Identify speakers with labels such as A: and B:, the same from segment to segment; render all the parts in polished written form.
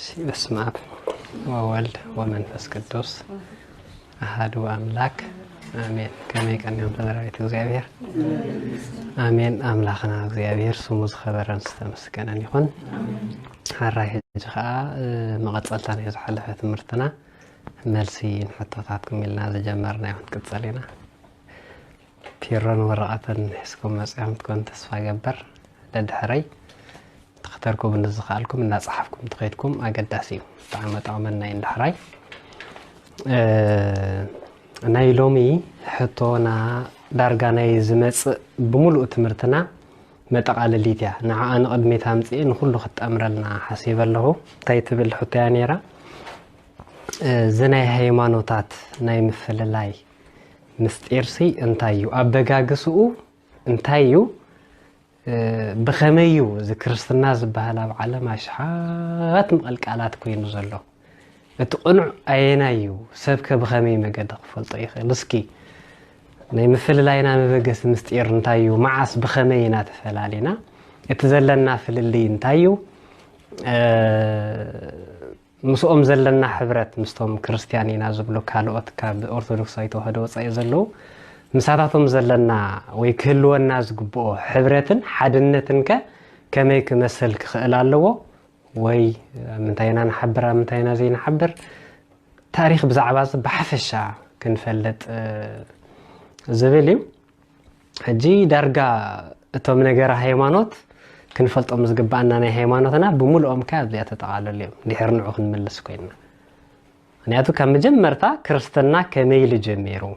A: بسم الله وولد ومنفس قدوس أحد وأملاك آمين كما يكن يوم تدريت እግዚአብሔር آمين أملاكنا እግዚአብሔር سموز خبرا استمسكنا يكون هراي جخا مقصلتنا يزحلفه تمرتنا ملسي نحطاتكم لنا جمرنا يوم تقصلينا بيرن ورقه حسكم مسعم تكون تسفا جبر لدحري تختاركم بالنزخالكم ان صحفكم تخيدكم اقداسي تعمطعمنا اندحراي نايلومي حطونا دارغاناي زمص بملؤ تمرتنا متقالليتيا نعا ان قدميت همصي نخلو خطامرلنا حسيب له تايتبل حتيانيرا زناي هيمانوتات ناي مفللاي مستيرسي انتايو ابغاغسو انتايو بخميو ذكرستنا زبهلا بعلم اشحات مقلقالات كوينو زلو اتقنع اينايو سبك بخمي مقد خفلط يخل اسكي ناي مفللاينا مبغس مستير انتايو معاس بخمينا تفلالينا اتزللنا فللي انتايو مسؤم زلنا حبرت مستوم كريستيانينا زبلو كالوت كاب اورثودوكساي توحدو وصاي زلو مساتاتهم زلنا وي كهلونا زغبو حبرتن حدنتن كمي كمسل خيل الله وي منتينا نحبر منتينا زي نحبر تاريخ بزعباز بحفشا كنفلط زبليو حجي درجا اتوم نغير هيمانوت كنفلطو مزغبانا ناي هيمانوتنا بمولኦም كاب زيات تقالل اليوم ديحرنعو كنملس كوينا انياتو كمجمرتا كريستنا كميل جميرو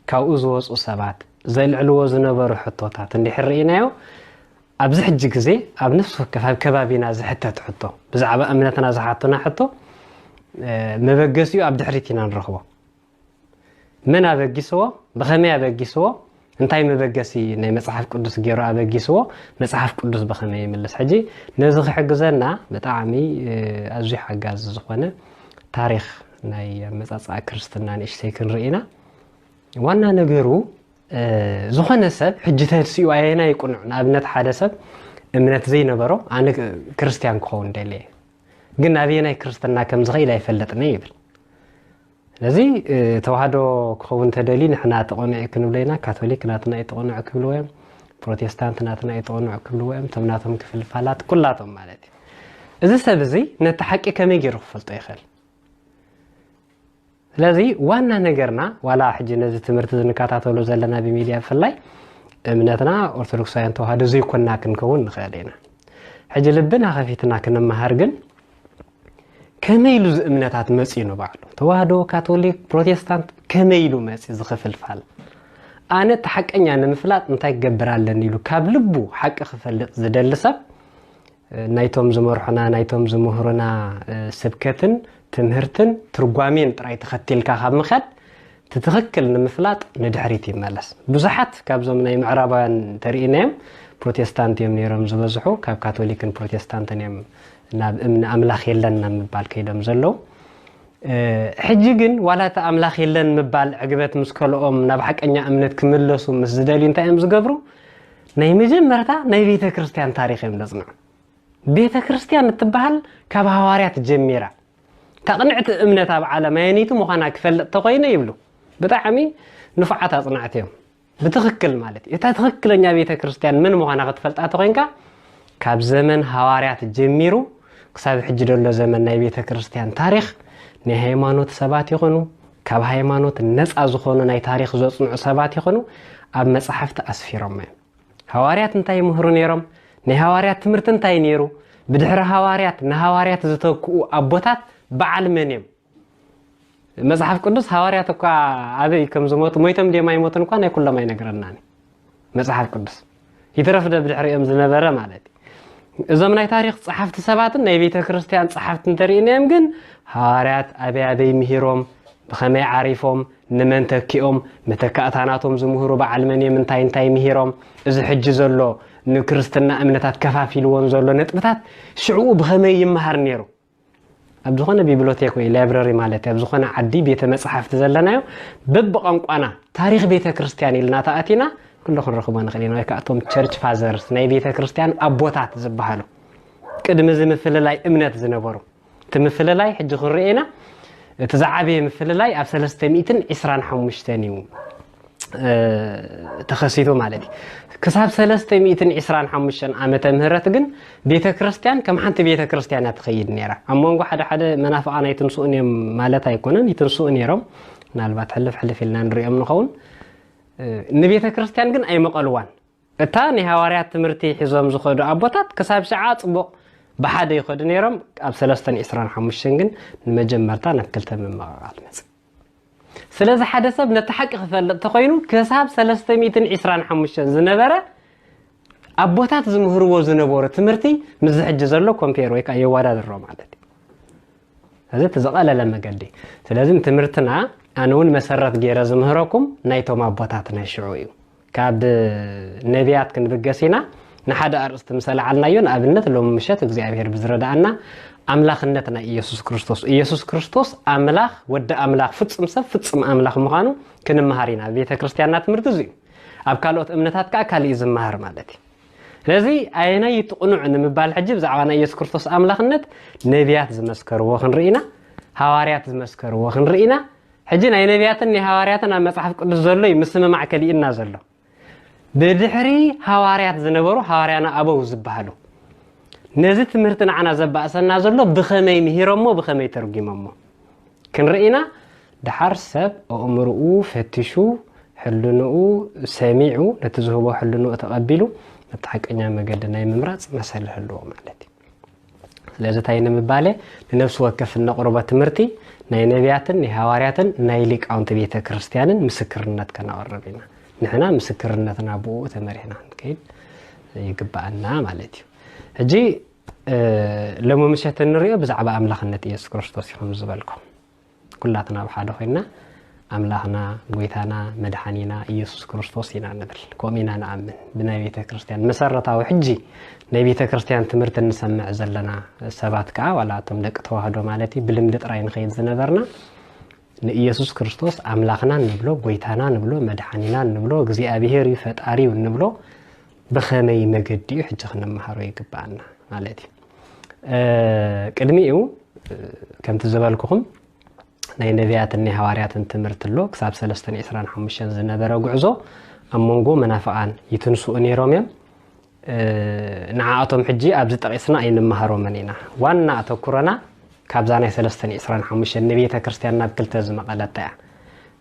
A: كاوز وصو سبات زي العلو زنبرو حطوتات انديحرينايو ابز حج غزي اب نفسو كفاب كبابينا زحتت حطو بزعبا امنتنا زحاتنا حطو مبغسيو اب دحريتينا نرخبو من ابغيسو بخمي ابغيسو انتاي مبغسي ناي مصحف قدس غيرو ابغيسو مصحف قدس بخمي يملس حجي نزخ حجزنا بطعمي ازي حجاز زخونه تاريخ ناي مصاصا كريستنا نشتي كنرينا وانا نغيرو زخونه سب حجتسيو اينا يقنعنا ابنت حدا سب امنت زي نبرو انا كريستيان كون دلي ግን አብየና ክርስትና ከምዝኸይ ላይ ፈለጥነ ይብል ለዚህ ተዋህዶ ከውን ተደሊ ንሕና ተቆንዕ ክንብለና ካቶሊክ ናትና የተቆንዕ ክብልወም ፕሮቴስታንት ናትና የተቆንዕ ክብልወም ተምናቶም ክፍል ፋላት ኩላቶም ማለት እዚ ሰብዚ ነተሐቂ ከመይገር ክፈልጦ ይኽእል ስለዚህ ዋና ነገርና ዋላ ሕጂ ነዚ ትምህርት ዝንካታተሎ ዘለና በሚዲያ ፍላይ እምነትና ኦርቶዶክሳውያን ተዋህዶ ዘይኮና ክንከውን ንኽእለና ሕጂ ልብና ኸፊትና ክንመሃር ግን كميلو امناتات مسينو بعلو توحدو كاثوليك بروتستانت كميلو مسي زخفل فال انا تحقنيا نمفلات انت يغبرالن يلو كاب لبو حق خفلط زدلسب نايتوم زمرحنا نايتوم زمهرنا سبكتن تمهرتن ترغامين طراي تختيلكا خاب مخد تتخكل نمفلات ندحريت يملس بزحات كاب زمناي معربان ترينيم بروتستانت يمنيرم زبزحو كاب كاثوليكن بروتستانتن يم ناب امن املاخ يلنا مبال كيدم زلو حجي ግን ዋላታ አምላኽ የለን መባል ዕግበት መስከሎም ናብ ሐቀኛ እምነት ክምለሱ መስደሊ እንታይም ዝገብሩ ናይ መጀመርታ ናይ ቤተ ክርስቲያን ታሪኽ ይምለጽና ቤተ ክርስቲያን ትባሃል ካብ ሐዋርያት ጀሚራ ተቅንዕት እምነት ኣብ ዓለም ያኒቱ መኻና ክፈልጥ ተቆይነ ይብሉ በጣዕሚ ንፍዓት አጽናዕትዮም በትክክል ማለት እታ ትክክለኛ ቤተ ክርስቲያን ምን መኻና ክትፈልጣ ተቆይንካ ካብ ዘመን ሐዋርያት ጀሚሩ كساب حج دولو زمن ناي بيت كريستيان تاريخ ني هيمانوت سبات يخونو كاب هيمانوت نصا زخونو ناي تاريخ زصنع سبات يخونو اب مصحفت اسفيرم حواريات انتاي مهرو نيرم ني حواريات تمرت انتاي نيرو بدحر حواريات نحواريات زتوكو ابوتات بعلمنيم مصحف قدس حواريات اكو ابي كم زموت مويتم دي ماي موت انكو ناي كل ما ينغرناني مصحف قدس يترف بدحر يم زنبره مالتي زمناي تاريخ صحفت سباتن ناي بيت كريستيان صحفت انترينيم ግን حواريات ابي مهيروم بخمي عارفهم نمن تكيهم متكاتاناتهم زمهرو بعلمنيم انتاي مهيروم እዚ حج زلو نكريستنا امنتات كفافيلون زلو نطبታት شعو بخمي يمهر نيرو ابزخونه بيبليوتيك وي لايبراري مالتي ابزخونه عدي بيت مصحفت زلنايو ببقنقانا تاريخ بيت كريستيان يلنا تاتينا كله خرخوا نخلينا يكاتهم تشرش فازرز ناي بيت كريستيان ابوتات زبحالو قدم زمفل لاي امنت زنبرو تمفللاي حج خرينا تزعبي مفللاي اب 325 يوم تخسيتو مالتي كساب 325 عامه مهرت ግን ቤተ ክርስቲያን ከም ሓንቲ ቤተ ክርስቲያን ትخيد ነራ አሞንጎ ሓደ መናፍቃና ይትንሱን ማለት አይኮነን ይትንሱን ነሮም ምናልባት ሕልፍ ኢልና ንሪኦም ንኸውን ንቤተ ክርስቲያን ግን አይመቀልዋን እታ ንሐዋርያት ትምህርቲ ሒዞም ዝኸዱ አቦታት ከሳብ ሸዓ ጽቡቅ በሓደ ይኸዱ ነሮም ኣብ 325 ግን ንመጀመርታ ነክልተ መመቃቃል መጽ ስለዚህ ሓደ ሰብ ነተሐቅ ክፈልጥ ተኮይኑ ከሳብ 325 ዝነበረ አቦታት ዝምህርዎ ዝነበሩ ትምህርቲ ምዝሕጅ ዘሎ ኮምፔር ወይ ካ የዋዳድሮ ማለት هذا تزقلل مقدي ስለዚህ ትምህርትና አንውን መሰረት ገረ ዝምህረኩም ናይቶም አቦታትና ይሽዑዩ ካብ ነቢያት ክንብገሲና ንሓደ አርእስት ምሳሌ ዓልናዮን ኣብነት ሎም ምሸት እግዚአብሔር ብዝረዳና አምላኽነትና ኢየሱስ ክርስቶስ አምላኽ ወደ አምላኽ ፍጹም ሰብ ፍጹም አምላኽ ምዃኑ ክንመሃሪና ቤተ ክርስቲያንና ትምህርት እዚ ኣብ ካልኦት እምነታት ካሊ ዝመሃር ማለት ስለዚህ አይና ይጥቁኑዕ ንምባል ሕጅብ ዛዕባና ኢየሱስ ክርስቶስ አምላኽነት ነቢያት ዝመስከርዎ ክንርኢና ሐዋርያት ዝመስከርዎ ክንርኢና ሕጂ ናይ ነቢያትን ሐዋርያትን ኣብ መጽሐፍ ቅዱስ ዘሎ ይምስመ ማዕከሊና ዘሎ ብድሕሪ ሐዋርያት ዝነበሩ ሐዋርያና አበው ዝባሃሉ ነዚ ትምህርትና ዓና ዘባእሰና ዘሎ ብኸመይ ምሂሮሞ ብኸመይ ተርጉሞሞ ክንርኢና ድሓር ሰብ አእምሩኡ ፈትሹ ሕልኑኡ ሰሚዑ ነትዝህቦ ሕልኑኡ ተቀቢሉ ተሐቀኛ መገደና ይምምራጽ መሰል ህልዎ ማለት ስለዚህ ታይነ ምባለ ለነፍስ ወከፍና ቁርባ ትምህርቲ ናይ ነቢያትን ሐዋርያትን ናይ ሊቃውንት ቤተ ክርስቲያንን ምስክርነት ከናወረብና ንሕና ምስክርነትና ብኡ ተመሪሕና እንከይድ ይግባአና ማለት እዩ እጂ ለሙምሸት ንሪኦ ብዛዕባ አምላኽነት ኢየሱስ ክርስቶስ ይኹም ዝበልኩም ኩላትና በሓደ ኮይና አምላኽና ጎይታና መድኃኒና ኢየሱስ ክርስቶስ ኢና ንብል ኮሚና ንአምን ብናይ ቤተ ክርስቲያን መሰረታዊ ሕጂ ናይ ቤተ ክርስቲያን ትምህርት እንሰምዕ ዘለና ሰባት ከዓ ዋላቶም ደቂ ተዋህዶ ማለት ብልምድ ጥራይ ንኸይድ ዝነበርና ንኢየሱስ ክርስቶስ አምላኽና ንብሎ ጎይታና ንብሎ መድኃኒና ንብሎ እግዚአብሔር ፈጣሪ ንብሎ በኸመይ መገዲኡ ሕጂ ክንመሃሮ ይግባአና ማለት ቅድሚኡ ከም ትዘበልኩኹም ናይ ነቢያትን ሐዋርያትን ትምህርት ሎ ክሳብ 325 ዝነበረ ጉዕዞ አሞንጎ መናፍቃን ይትንሱኡ ነሮም ንዓኣቶም ሕጂ ኣብ ዝጠቂስና ኣይንመሃሮ መኒና ዋና አተኩረና ካብዛ ናይ 325 ነቤተ ክርስቲያን ናብ ክልተ ዝመቐለታ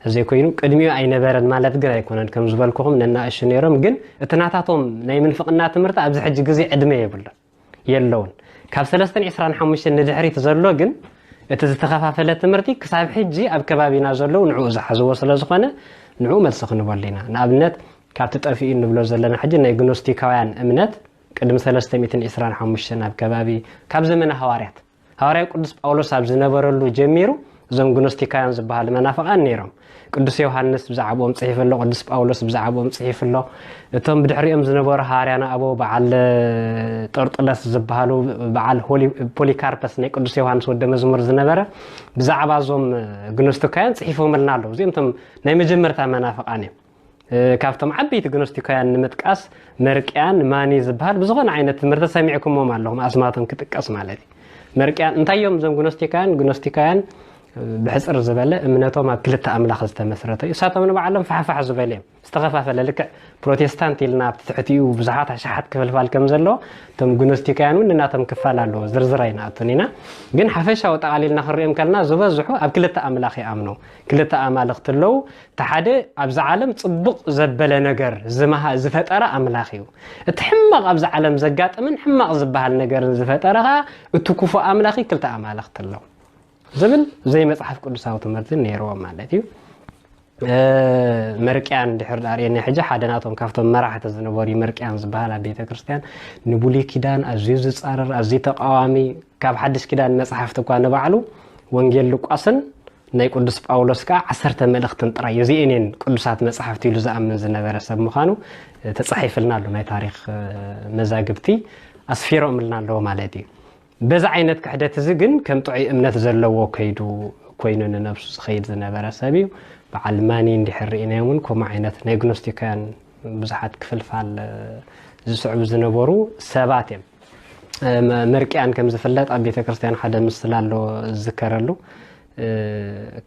A: እዚ ኮይኑ ቅድሚኡ ኣይነበረን ማለት ግን ኣይኮነን ከም ዝበልኩኹም ነናእሽ ነሮም ግን እትናታቶም ናይ ምንፍቅና ትምህርት ኣብዚ ሕጂ ግዜ ዕድመ የለውን ካብ 325 ንድሕሪት ዘሎ ግን እቲ ዝተኸፋፈለ ትምህርቲ ክሳብ ሕጂ ኣብ ከባቢና ዘሎ ንዑ ዝሓዝዎ ስለ ዝኾነ ንዑ መልስ ክንበልና ንኣብነት ካብ ተጠፊኡ ንብሎ ዘለና ሕጂ ናይ ግኖስቲካውያን እምነት ቅድም 325 ኣብ ከባቢ ካብ ዘመነ ሐዋርያት ቅዱስ ጳውሎስ ኣብ ዝነበረሉ ጀሚሩ እዞም ግኖስቲካውያን ዝበሃል መናፍቃን ነይሮም ቅዱስ ዮሐንስ ብዛዕቦም ጽሒፍሎ ቅዱስ ጳውሎስ ብዛዕቦም ጽሒፍሎ እቶም ብድሕሪኦም ዝነበሩ ሐዋርያና አቦ በዓል ጠርጥለስ ዝበሃሉ በዓል ፖሊካርፐስ ናይ ቅዱስ ዮሐንስ ወደ መዝሙር ዝነበረ ብዛዕባ ዞም ግኖስቲካውያን ጽሒፎምልና ኣሎ እዚኦም ናይ መጀመርታ መናፍቃን እዮም ካብቶም ዓበይቲ ግኖስቲካውያን ንምጥቃስ መርቅያን ማኒ ዝበሃል ብዝኾነ ዓይነት ትምህርቲ ሰሚዕኩሞም ኣለኹም ኣስማቶም ክጥቀስ ማለት እዩ መርቅያን እንታዮም ዞም ግኖስቲካውያን بحصر زبالة እምነቶም ኣብ ክልተ አምላኽ ዝተመስረተ እሳቶም ንባዕሎም ፈሓፋሕ ዝበለ ዝተኸፋፈለ ልክዕ ፕሮቴስታንት ኢልና ብትሕቲኡ ብዙሓት ኣሽሓት ክፍልፋል ከም ዘሎ ቶም ግኖስቲካውያን ንናቶም ክፋል ኣለዎ ዝርዝራይና ኣቶኒና ግን ሓፈሻዊ ጠቃሊልና ክሪኦም ከልና ዝበዝሑ ኣብ ክልተ አምላኽ ይኣምኑ ክልተ ኣማልኽት ኣለዉ ተሓደ ኣብዚ ዓለም ጽቡቕ ዘበለ ነገር ዝፈጠረ አምላኽ እዩ እቲ ሕማቕ ኣብዚ ዓለም ዘጋጥምን ሕማቕ ዝበሃል ነገር ዝፈጠረኻ እቲ ክፉ አምላኽ ክልተ አማልኽት ኣለዉ زمن زي مصحف قدساو تمرتن نيرو مالتي مرقيان دحر دارين حاجه حدناتهم كافتم مراحه زنبوري مرقيان زبالا بيته كريستيان نبولي كيدان ازيز صارر ازي تقاوامي كاب حدث كيدان مصحف تكوان بعلو وانجيل لوقاسن ناي قدس باولوس كا 10 ملختن طراي يزينين قدسات مصحفت يلو زامن زنبره سب مخانو تصحيفلنا له ماي تاريخ مزاغبتي اسفيرو ملنا له مالتي بز عينت كحدت زغن كم طعي امنت زلو كيدو كوينن نفس خيد زنبره سبيو بعلماني اندحرينا يمون كما عينت نايغنوستيكان بزحات كفلفال زصعب زنبرو سباتم مرقيان كم زفلت اب بيت كريستيان حدا مسلالو ذكرلو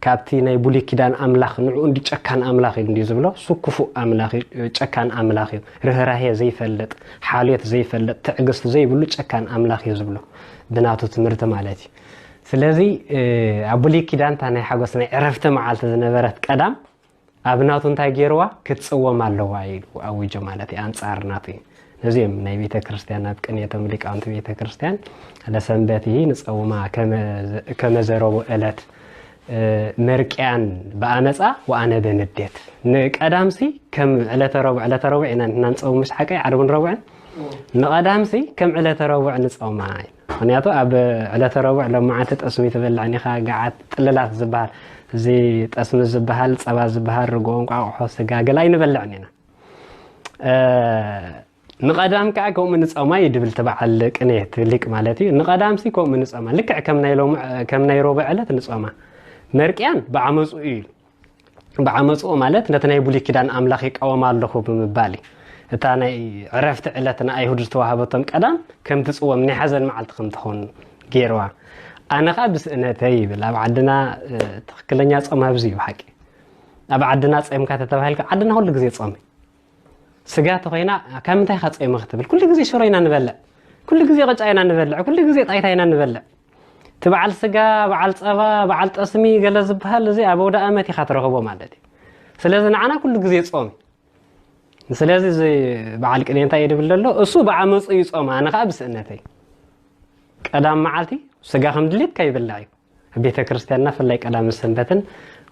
A: كابتي ناي بولي كيدان املاخ نعو اندي چكان املاخ اندي زبلو سكفو املاخ چكان املاخ رهراهي زي فلت حاليت زي فلت تعقست زي بلو چكان املاخ يزبلو بناتو تمرت مالتي سلازي ابولي كيدان تاني حاغسنا عرفت معالت زنبرت قدام ابناتو انتا غيروا كتصوم الله وايلو او جمالتي انصارناتي نزيم ناي بيت كريستيان ابقن يتملك انت بيت كريستيان على سنبته نصوما كما زرو الات مرقيان بامصا وانا بنديت نقدامسي كم على ربع ان نصوم مش حقي عربن ربع نقدامسي كم على ربع نصوما ምክንያቱ ኣብ ዕለተ ረቡዕ ለማዓት ጠስሚ ተበላዕኒ ኻ ጋዓት ጥልላት ዝባሃል زي ጠስሚ ዝባሃል ጸባ ዝባሃል ርጎን ቋቁሖ ስጋ ገላይ ንበልዕኒና ንቀዳም ከዓ ከም ንጾማ ይድብል ተባዓል ቅኔት ሊቅ ማለት እዩ ንቀዳምሲ ከም ንጾማ ልክዕ ከም ናይ ረቡዕ ዕለት ንጾማ መርቅያን በዓመጹ እዩ በዓመጹ ማለት ነተናይ ቡሊ ኪዳን አምላኽ ይቃወም ኣለኹ ብምባል እታ ናይ ዕረፍት ዕለትና አይሁድ ዝተዋሃበቶም ቀዳም ከም ትጽወም ናይ ሓዘን መዓልት ከም ትኾን ገይርዋ ኣነ ኻ ብስእነተይ ይብል ኣብ ዓድና ትክክለኛ ጾም ኣብዚ እዩ ሓቂ ኣብ ዓድና ጾምካ ተተባሂልካ ዓድና ሁሉ ግዜ ጾም ስጋ ተኾይና ከም እንታይ ኻ ጾም ክትብል ኩሉ ግዜ ሽሮይና ንበልዕ ኩሉ ግዜ ቅጫይና ንበልዕ ኩሉ ግዜ ጣይታይና ንበልዕ تبعل سجا بعل صبا بعل تسمي قال زبها لزي أبو دا أمتي خاطر رغبو مالتي سلازم أنا كل جزء صومي سلازم زي بعلك اللي أنت يدبل له أصوب بعمص يصوم أنا خابس إنتي قدام معلتي سجا خم دليت كي بالله بيت كريستيان نفل ليك قدام السنبتن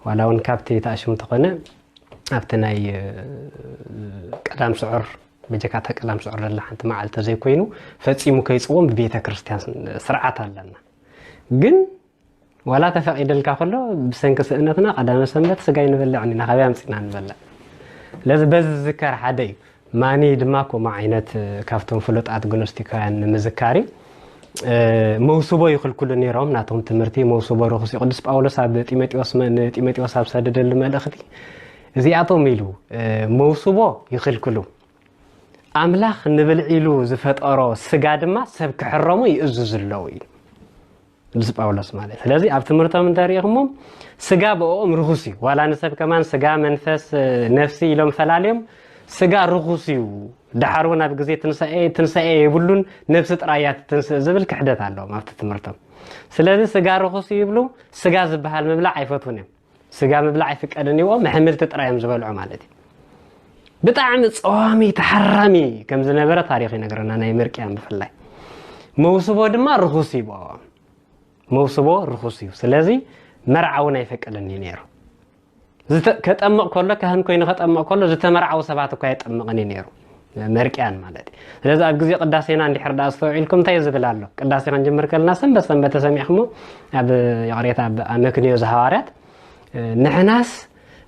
A: ولو نكابتي تأشم تقنع أبتناي قدام سعر بجكاتك قدام سعر الله أنت معلت زي كوينو فتسيمو كي يصوم ببيت كريستيان سرعة لنا ግን ወላ ተፈቂደልካ ከሎ ብሰንከ ስእነትና ቀዳመ ሰንበት ስጋይ ንበልዕ ኒና ኻብያ ምጽና ንበልዕ ለዚ በዚ ዝከር ሓደ ማኒ ድማ ኮማ ዓይነት ካፍቶም ፍሉጣት ግኖስቲካውያን ንምዝካሪ መውስቦ ይኽልኩሉ ነይሮም ናቶም ትምህርቲ መውስቦ ረኽሲ ቅዱስ ጳውሎስ ኣብ ጢሞቴዎስ ኣብ ሰደደሉ መልእኽቲ እዚኣቶም ኢሉ መውስቦ ይኽልኩሉ ኣምላኽ ንብልዒሉ ዝፈጠሮ ስጋ ድማ ሰብ ክሕረሙ ይእዝዝለው እዩ لز باولس مالك لازم أبتمرتهم تاريخهم سجا بقوم رخصي ولا نسب كمان سجا منفس نفسي لهم فلالهم سجا رخصي دحرونا بجزية تنسأي يقولون نفس رأيات زبل كحدث علىهم أبتمرتهم سلازم سجا رخصي يبلو سجا زبها المبلع يفتونهم سجا مبلع يفك أدني ومحمل تترأيهم زبل عمالتي بتعمل صوامي تحرمي كم زنبرة تاريخي نقرنا أنا يمركيان بفلاي موصوبه دم رخصي بقى موصبو رخصيو سلازي مرعونا يفقدني نيرو كتأمق كله كهن كوين كتأمق كله زتمرعو سبعة كايت أمقني نيرو مركيان مالتي لذا أجزي قداسينا عندي حرد أستوعيلكم تيز بالله قداسينا نجمر كلنا بس لما تسمعهم أب يعريت أب أمكنيو زهارات نحناس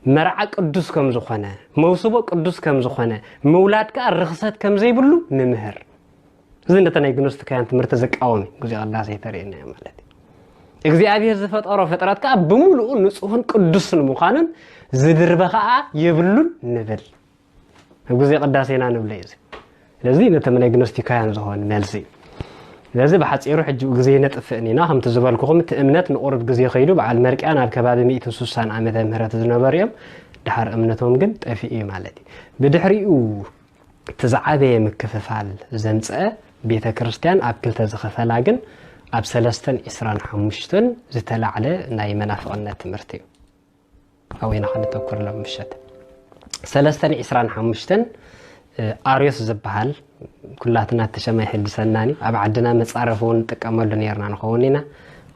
A: مرع قدوس كم زخانة موصبو قدوس كم زخانة مولاد كالرخصات كم زي بلو نمهر زين تنايجنوست كانت مرتزق قومي جزي الله سيترينا يا مالتي እግዚአብሔር ዘፈጠሮ ፈጥራት ካ በሙሉ ንጹህን ቅዱስን ሙኻንን ዝድርበኻ ይብሉን ንብል ግዜ ቅዳሴና ንብለይዚ ስለዚህ ነተመናይ ግኖስቲካያን ዝሆን መልሲ ስለዚህ በሐጺሩ ሕጅ ግዜ ነጥፍእኒና ከም ተዝበልኩኹም እምነት ንቁርብ ግዜ ኸይዱ በዓል መርቅያን ኣብ ከባቢ 160 ዓመተ ምህረት ዝነበርዮም ድሓር እምነቶም ግን ጠፊኡ ማለት ብድሕሪኡ ተዛዓበየ ምክፍፋል ዘምጽአ ቤተ ክርስቲያን ኣብ ክልተ ዝኸፈላ ግን أب سلستن إسران حمشتن زتلعلة ناي منافقنا تمرتي أو ينخل تذكر لهم مشت سلستن إسران حمشتن أريوس زبهال كلها تناتشمع حد سناني أب عدنا متصرفون تكمل نيرنا نخونينا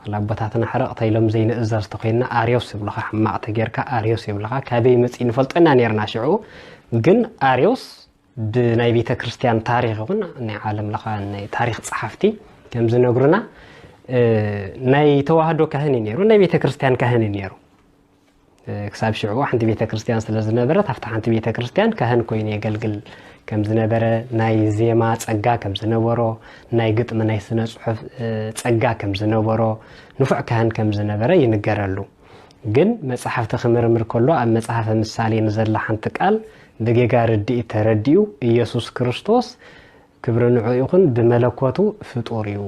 A: ولا بتاعتنا حرق طيلهم زين إزاز تقينا أريوس يبلغ حماق تجيرك أريوس يبلغ كابي متين فلتنا نيرنا شعو جن أريوس بناي بيت كريستيان تاريخون ناي عالم لقى ناي تاريخ صحفتي كم زنقرنا ناي توحدو كهني نيرو ناي بيت كريستيان كهني نيرو كساب شعوه عند بيت كريستيان سلازنبره تفتح عند بيت كريستيان كهن كوين يقلقل كم زنبره ناي زيما صقا كم زنبرو ناي قطم ناي سنه صحف صقا كم زنبرو نفع كهن كم زنبره ينقرلو ግን መጽሐፍ ተخمرمر كله ኣብ መጽሐፈ ምሳሌ ንዘላ ሓንቲ ቃል ደገጋ ርድኢ ተረዲኡ ኢየሱስ ክርስቶስ ክብሪ ንዑ ይኹን ብመለኮቱ ፍጡርዩ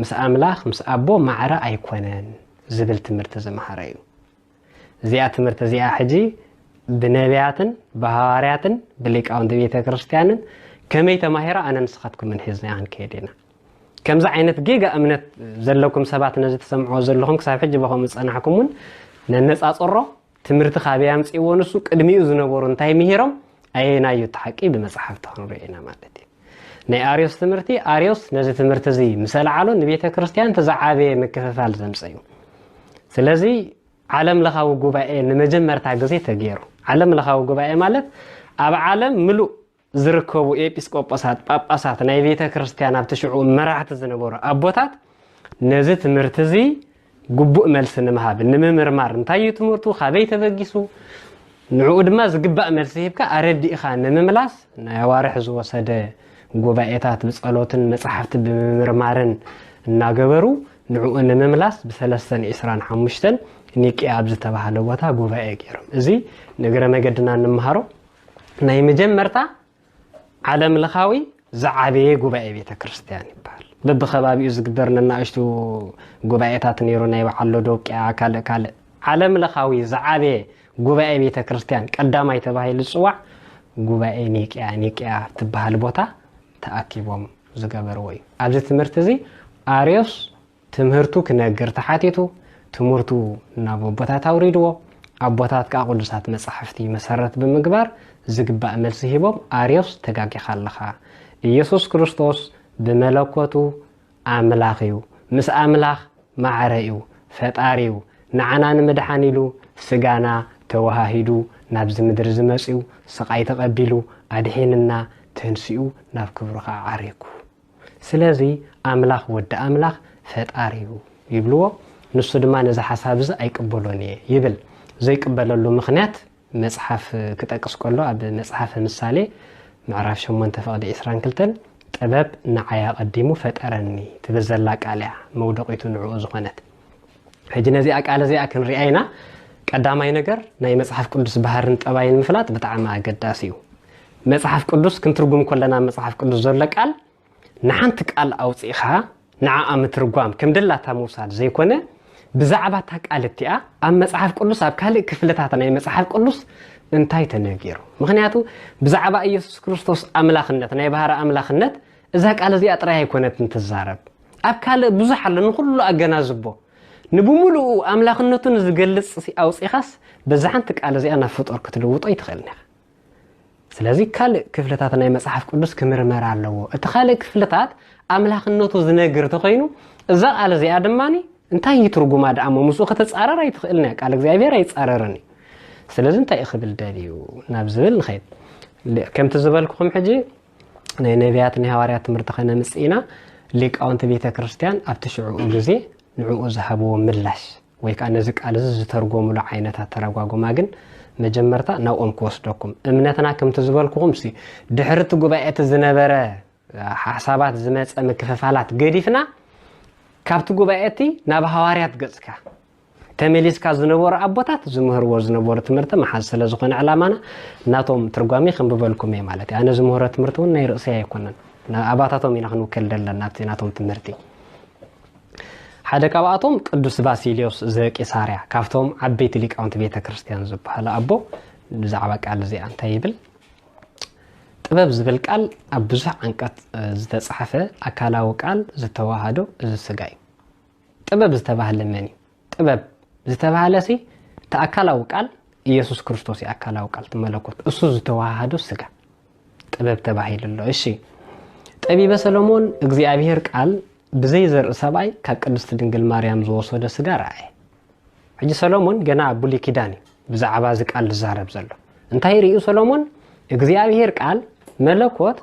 A: ምስ ኣምላኽ ምስ ኣቦ ማዕረ ኣይኮነን ዝብል ትምህርቲ ዝመሃረ እዩ እዚኣ ትምህርቲ እዚኣ ሕጂ ብነቢያትን ብሃዋርያትን ብሊቃውንቲ ቤተ ክርስቲያንን ከመይ ተማሂራ ኣነ ንስኻትኩም እንሒዝና ክንከይድ ኢና ከምዚ ዓይነት ጌጋ እምነት ዘለኩም ሰባት ነዚ ተሰምዕዎ ዘለኹም ክሳብ ሕጂ በኸም ዝፀናሕኩም እውን ነነፃፅሮ ትምህርቲ ካበይ ኣምፂእዎ ንሱ ቅድሚኡ ዝነበሩ እንታይ ምሂሮም ኣየናዩ ተሓቂ ብመፅሓፍቲ ክንሪኦ ኢና ማለት እዩ ናይ ኣርዮስ ትምህርቲ ኣርዮስ ነዚ ትምህርቲ እዚ ምሰልዓሎ ንቤተ ክርስቲያን ተዛዓበየ ምክፍፋል ዘምፀ እዩ ስለዚ ዓለም ለኻዊ ጉባኤ ንመጀመርታ ግዜ ተገይሩ ዓለም ለኻዊ ጉባኤ ማለት ኣብ ዓለም ምሉእ ዝርከቡ ኤጲስቆጶሳት ጳጳሳት ናይ ቤተ ክርስቲያን ኣብ ትሽዑ መራሕቲ ዝነበሩ ኣቦታት ነዚ ትምህርቲ እዚ ግቡእ መልሲ ንምሃብ ንምምርማር እንታይ እዩ ትምህርቱ ካበይ ተበጊሱ ንዕኡ ድማ ዝግባእ መልሲ ሂብካ ኣረዲእኻ ንምምላስ ናይ ኣዋርሕ ዝወሰደ ጉባኤታት ብጸሎትን መጽሓፍቲ ብምምርማርን እናገበሩ ንዕኡ ንምምላስ ብ325 ኒቅያ ኣብ ዝተባሃለ ቦታ ጉባኤ ገይሮም እዚ ነገረ መገድና ንምሃሮ ናይ መጀመርታ ዓለም ለኻዊ ዝዓበየ ጉባኤ ቤተ ክርስቲያን ይባሃል በብኸባቢኡ ዝግበር ንኣሽቱ ጉባኤታት ነይሩ ናይ በዓል ሎዶቅያ ካልእ ዓለም ለኻዊ ዝዓበየ ጉባኤ ቤተ ክርስቲያን ቀዳማይ ተባሂሉ ዝፅዋዕ ጉባኤ ኒቅያ ትባሃል ቦታ ተኣኪቦም ዝገበርዎ እዩ ኣብዚ ትምህርቲ እዚ ኣርዮስ ትምህርቱ ክነግር ተሓቲቱ ትምህርቱ ናብ ኣቦታት ኣውሪድዎ ኣቦታት ከዓ ቅዱሳት መጻሕፍቲ መሰረት ብምግባር ዝግባእ መልሲ ሂቦም ኣርዮስ ተጋጊኻ ኣለኻ ኢየሱስ ክርስቶስ ብመለኮቱ ኣምላኽ እዩ ምስ ኣምላኽ ማዕረ እዩ ፈጣሪ እዩ ንዓና ንምድሓን ኢሉ ስጋና ተዋሃሂዱ ናብዚ ምድሪ ዝመፅኡ ስቃይ ተቐቢሉ ኣድሒንና ተንሲኡ ናብ ክብሩ ከዓ ዓሪኩ ስለዚ ኣምላኽ ወዲ ኣምላኽ ፈጣሪ እዩ ይብልዎ ንሱ ድማ ነዚ ሓሳብ እዚ ኣይቅበሎን እየ ይብል ዘይቅበለሉ ምክንያት መጽሓፍ ክጠቅስ ከሎ ኣብ መጽሓፍ ምሳሌ ምዕራፍ 8 ፈቅዲ 22 ጥበብ ንዓያ ቀዲሙ ፈጠረኒ ትበዘላ ቃልያ መውደቂቱ ንዕኡ ዝኾነት ሕጂ ነዚኣ ቃል እዚኣ ክንሪኣ ኢና ቀዳማይ ነገር ናይ መጽሓፍ ቅዱስ ባህርን ጠባይን ምፍላጥ ብጣዕሚ ኣገዳሲ እዩ መጽሐፍ ቅዱስ ክንትርጉም ከለና መጽሐፍ ቅዱስ ዘሎ ቃል ንሓንቲ ቃል ኣውፂኻ ንዓኣ ምትርጓም ከም ደላታ ምውሳድ ዘይኮነ ብዛዕባ እታ ቃል እቲኣ ኣብ መጽሐፍ ቅዱስ ኣብ ካልእ ክፍልታት ናይ መጽሐፍ ቅዱስ እንታይ ተነጊሩ ምክንያቱ ብዛዕባ ኢየሱስ ክርስቶስ ኣምላኽነት ናይ ባህሪ ኣምላኽነት እዛ ቃል እዚኣ ጥራይ ኣይኮነትን ትዛረብ ኣብ ካልእ ብዙሕ ኣሎ ንኩሉ ኣገናዝቦ ንብሙሉኡ ኣምላኽነቱን ዝገልጽ ኣውፂኻስ በዛ ሓንቲ ቃል እዚኣ ናብ ፍጡር ክትልውጦ ይትኽእልኒ ስለዚ ካልእ ክፍልታት ናይ መጽሐፍ ቅዱስ ክምርመር ኣለዎ እቲ ካልእ ክፍልታት ኣምላኽነቱ ዝነግር ተኾይኑ እዛ ቃል እዚኣ ድማኒ እንታይ ይትርጉማ ደኣሞ ምስኡ ከተጻረር ኣይትኽእልኒ ቃል እግዚአብሔር ኣይጻረረኒ ስለዚ እንታይ ይኽብል ደልዩ ናብ ዝብል ንኸይድ ከምቲ ዝበልኩኹም ሕጂ ናይ ነቢያት ናይ ሃዋርያት ትምህርቲ ከነምጽኢና ሊቃውንቲ ቤተ ክርስቲያን ኣብ ትሽዑ ግዜ ንዕኡ ዝሃብዎ ምላሽ ወይ ከዓ ነዚ ቃል እዚ ዝተርጎሙሉ ዓይነታት ተረጓጉማ ግን መጀመርታ ናብኦም ክወስደኩም እምነትና ከምቲ ዝበልኩኹም ሲ ድሕርቲ ጉባኤት ዝነበረ ሓሳባት ዝመፀ ምክፍፋላት ገዲፍና ካብቲ ጉባኤቲ ናብ ሃዋርያት ገጽካ ተመሊስካ ዝነበሩ ኣቦታት ዝምህርዎ ዝነበሩ ትምህርቲ መሓዝ ስለ ዝኾነ ዕላማና ናቶም ትርጓሚ ክንብበልኩም እየ ማለት እዩ ኣነ ዝምህሮ ትምህርቲ እውን ናይ ርእሲ ኣይኮነን ኣባታቶም ኢና ክንውከል ዘለና ናብቲ ናቶም ትምህርቲ ሓደ ካብኣቶም ቅዱስ ባሲልዮስ ዘቂሳርያ ካብቶም ዓበይቲ ሊቃውንቲ ቤተ ክርስቲያን ዝበሃሉ ኣቦ ብዛዕባ ቃል እዚኣ እንታይ ይብል ጥበብ ዝብል ቃል ኣብ ብዙሕ አንቀጽ ዝተጻሕፈ ኣካላዊ ቃል ዝተዋሃዶ እዚ ስጋ እዩ ጥበብ ዝተባሃለ መን እዩ ጥበብ ዝተባሃለሲ ተኣካላዊ ቃል ኢየሱስ ክርስቶስ ኣካላዊ ቃል ተመለኮት እሱ ዝተዋሃዶ ስጋ ጥበብ ተባሂሉሎ እሺ ጠቢበ ሰሎሞን እግዚአብሔር ቃል ብዘይ ዘርኢ ሰብኣይ ካብ ቅድስት ድንግል ማርያም ዝወሰደ ስጋ ረኣየ ሕጂ ሰሎሞን ገና ብሉይ ኪዳን ብዛዕባ እዚ ቃል ዝዛረብ ዘሎ እንታይ ርእዩ ሰሎሞን እግዚአብሔር ቃል መለኮት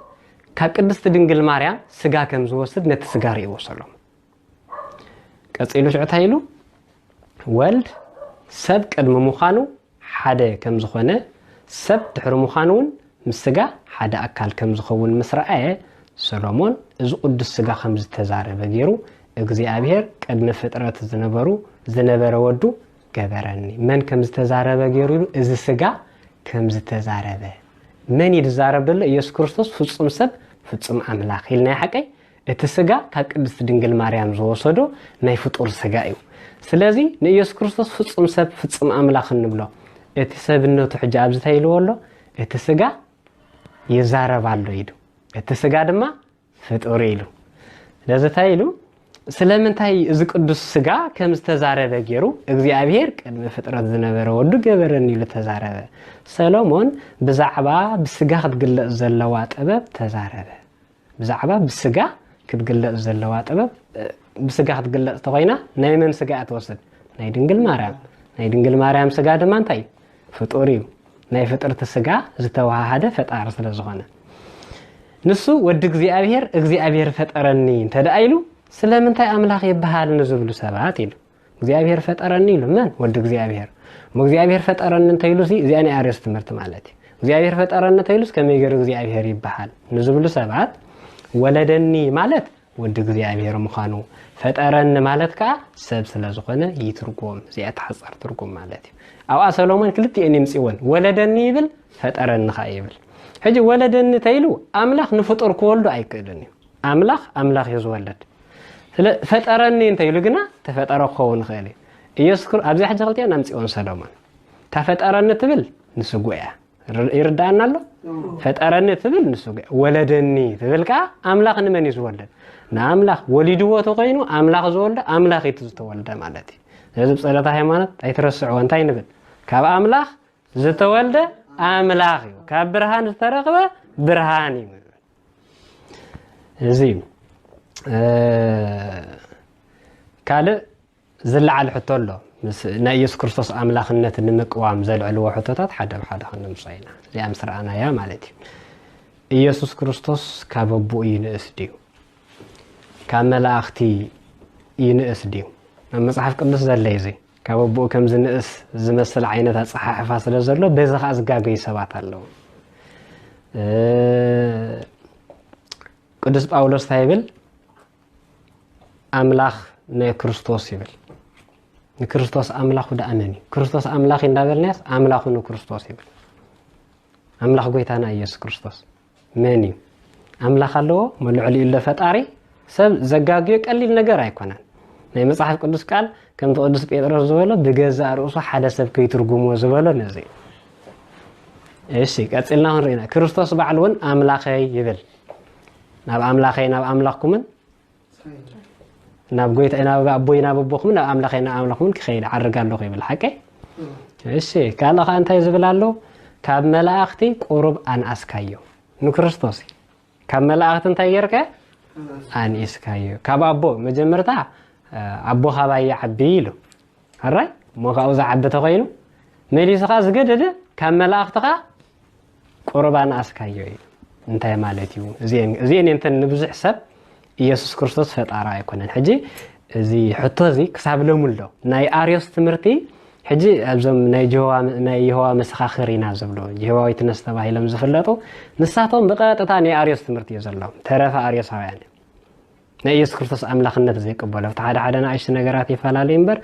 A: ካብ ቅድስት ድንግል ማርያም ስጋ ከም ዝወስድ ነቲ ስጋ ርእዩ ሰሎሞን ቀፂሉ ሽዕታይ ኢሉ ወልድ ሰብ ቅድሚ ምዃኑ ሓደ ከም ዝኾነ ሰብ ድሕሪ ምዃኑ እውን ምስ ስጋ ሓደ ኣካል ከም ዝኸውን ምስ ረኣየ ሰሎሞን እዚ ቅዱስ ስጋ ከም ዝተዛረበ ገይሩ እግዚአብሔር ቅድሚ ፍጥረት ዝነበረ ወዱ ገበረኒ መን ከም ዝተዛረበ ገይሩ ኢሉ እዚ ስጋ ከም ዝተዛረበ መን ይዛረብ ደሎ ኢየሱስ ክርስቶስ ፍጹም ሰብ ፍጹም አምላኽ ኢልና ሓቀይ እቲ ስጋ ካብ ቅድስት ድንግል ማርያም ዝወሰዶ ናይ ፍጡር ስጋ እዩ ስለዚ ንኢየሱስ ክርስቶስ ፍጹም ሰብ ፍጹም አምላኽ እንብሎ እቲ ሰብነቱ ሕጂ ኣብዚ ታይልዎ ኣሎ እቲ ስጋ ይዛረባሎ ኢሉ እቲ ስጋ ድማ ፍጡር ኢሉ ለዚ ታይሉ ስለምንታይ እዚ ቅዱስ ስጋ ከም ዝተዛረበ ገይሩ እግዚአብሔር ቅድመ ፍጥረት ዝነበረ ወዱ ገበረን ኢሉ ተዛረበ ሰሎሞን ብዛዕባ ብስጋ ክትግለጽ ዘለዋ ጥበብ ተዛረበ ብዛዕባ ብስጋ ክትግለጽ ዘለዋ ጥበብ ብስጋ ክትግለጽ ተቆይና ናይ መን ስጋ ተወሰድ ናይ ድንግል ማርያም ስጋ ድማ እንታይ ፍጡር እዩ ናይ ፍጥረት ስጋ ዝተዋሃደ ፈጣሪ ስለ ዝኾነ ንሱ ወዲ እግዚአብሔር ፈጠረኒ ተዳይሉ ስለምንታይ አምላኽ ይባሃል ንዝብሉ ሰባት ኢሉ እግዚአብሔር ፈጠረኒ ኢሉ ማን ወዲ እግዚአብሔር ፈጠረኒ እንተይሉ እዚኣ ናይ አርዮስ ትምህርት ማለት እዩ እግዚአብሔር ፈጠረኒ እንተይሉስ ከመይገር እግዚአብሔር ይባሃል ንዝብሉ ሰባት ወለደኒ ማለት ወዲ እግዚአብሔር ምዃኑ ፈጠረኒ ማለት ከዓ ሰብ ስለ ዝኾነ ይትርጎም እዚኣ ተሓጻር ትርጉም ማለት እዩ ኣብኣ ሰሎሞን ክልቲአን ይምጽውን ወለደኒ ይብል ፈጠረኒ ኸ ይብል ሕጂ ወለደኒ ተይሉ አምላኽ ንፍጡር ክወልዱ ኣይክእልን እዩ አምላኽ እዩ ዝወለድ ፈጠረኒ እንተይሉ ግና ተፈጠረ ክኸውን ክእል እዩ ኢየሱስ ክርስቶስ ኣብዚ ሕጂ ክልቲአን ኣምጽውን ሰሎሞን ተፈጠረኒ ትብል ንስጉያ ይርዳእና ኣሎ ፈጠረኒ ትብል ንስጉያ ወለደኒ ትብል ከዓ አምላኽ ንመን እዩ ዝወለድ ንአምላኽ ወሊድዎ ተቆይኑ አምላኽ ዝወልደ አምላኽ እዩ ዝተወልደ ማለት እዩ ስለዚ ብጸሎተ ሃይማኖት ኣይትረስዕዎ እንታይ ንብል ካብ አምላኽ ዝተወልደ አምላኽ እዩ ካብ ብርሃን ዝተረኸበ ብርሃን እዩ እዚ ካልእ ዝለዓል ሕቶ ኣሎ ናይ ኢየሱስ ክርስቶስ አምላኽነት ንምቅዋም ዘልዕልዎ ሕቶታት ሓደ ብሓደ ክንምጽኢና እዚኣ ምስ ረኣናያ ማለት እዩ ኢየሱስ ክርስቶስ ካብ ኣቦኡ ይንእስ ድዩ ካብ መላእኽቲ ይንእስ ድዩ ኣብ መጽሓፍ ቅዱስ ዘሎ እዚ ካብ ኣቦኡ ከም ዝንእስ ዝመስል ዓይነት ኣጸሓሕፋ ስለ ዘሎ በዚ ከዓ ዝጋገዩ ሰባት ኣለዉ ቅዱስ ጳውሎስ እንታይ ይብል አምላኽ ናይ ክርስቶስ ይብል ንክርስቶስ አምላኹ ደኣመን እዩ ክርስቶስ አምላኽ እንዳበልናስ አምላኹ ንክርስቶስ ይብል አምላኽ ጎይታና ኢየሱስ ክርስቶስ መን እዩ አምላኽ ኣለዎ መልዕሊ ኢሉ ፈጣሪ ሰብ ዘጋግዮ ቀሊል ነገር ኣይኮነን ናይ መጽሓፍ ቅዱስ ቃል ከም ቅዱስ ጴጥሮስ ዝበሎ ብገዛ ርእሱ ሓደ ሰብ ከይትርጉምዎ ዝበሎ ነዚ እሺ ቀጽልና ንሪና ክርስቶስ በዓል እውን አምላኸይ ይብል ናብ አምላኸይ ናብ አምላኽኩምን ናብ ጎይታ ናብ አቦይ ናብ አቦኹም ናብ አምላኸይ ናብ አምላኽኩምን ክኸይድ ዓርጋለሁ ይብል ሓቀ እሺ ካልእ እንታይ ዝብል ኣሎ ካብ መላእኽቲ ቁሩብ ኣንኣስካዮ ንክርስቶስ ካብ መላእኽቲ እንታይ ጌርከ ኣንእስካዮ ካብ አቦ መጀመርታ አቦ ኻባይ ዓቢ ኢሉ ኣራይ ሞኻኡ ዝዓቢ ተኾይኑ መሊስኻ ዝገደደ ካብ መላእኽትኻ ቁሩብ ኣንኣስካዮ ኢሉ እንታይ ማለት እዩ እዚአን እንተን ንብዙሕ ሰብ ኢየሱስ ክርስቶስ ፈጣሪ ኣይኮነን ሕጂ እዚ ሕቶ እዚ ክሳብ ለሙሎ ናይ አርዮስ ትምህርቲ ሕጂ ኣብዞም ናይ የሆዋ መሰኻኽር ኢና ዝብሎ የሆዋዊት ነስ ተባሂሎም ዝፍለጡ ንሳቶም ብቐጥታ ናይ አርዮስ ትምህርቲ እዩ ዘለዎም ተረፈ አርዮሳውያን ናይ ኢየሱስ ክርስቶስ አምላኽነት ዘይቅበሉ ሓደ ሓደ ንኣሽቱ ነገራት ይፈላለዩ እምበር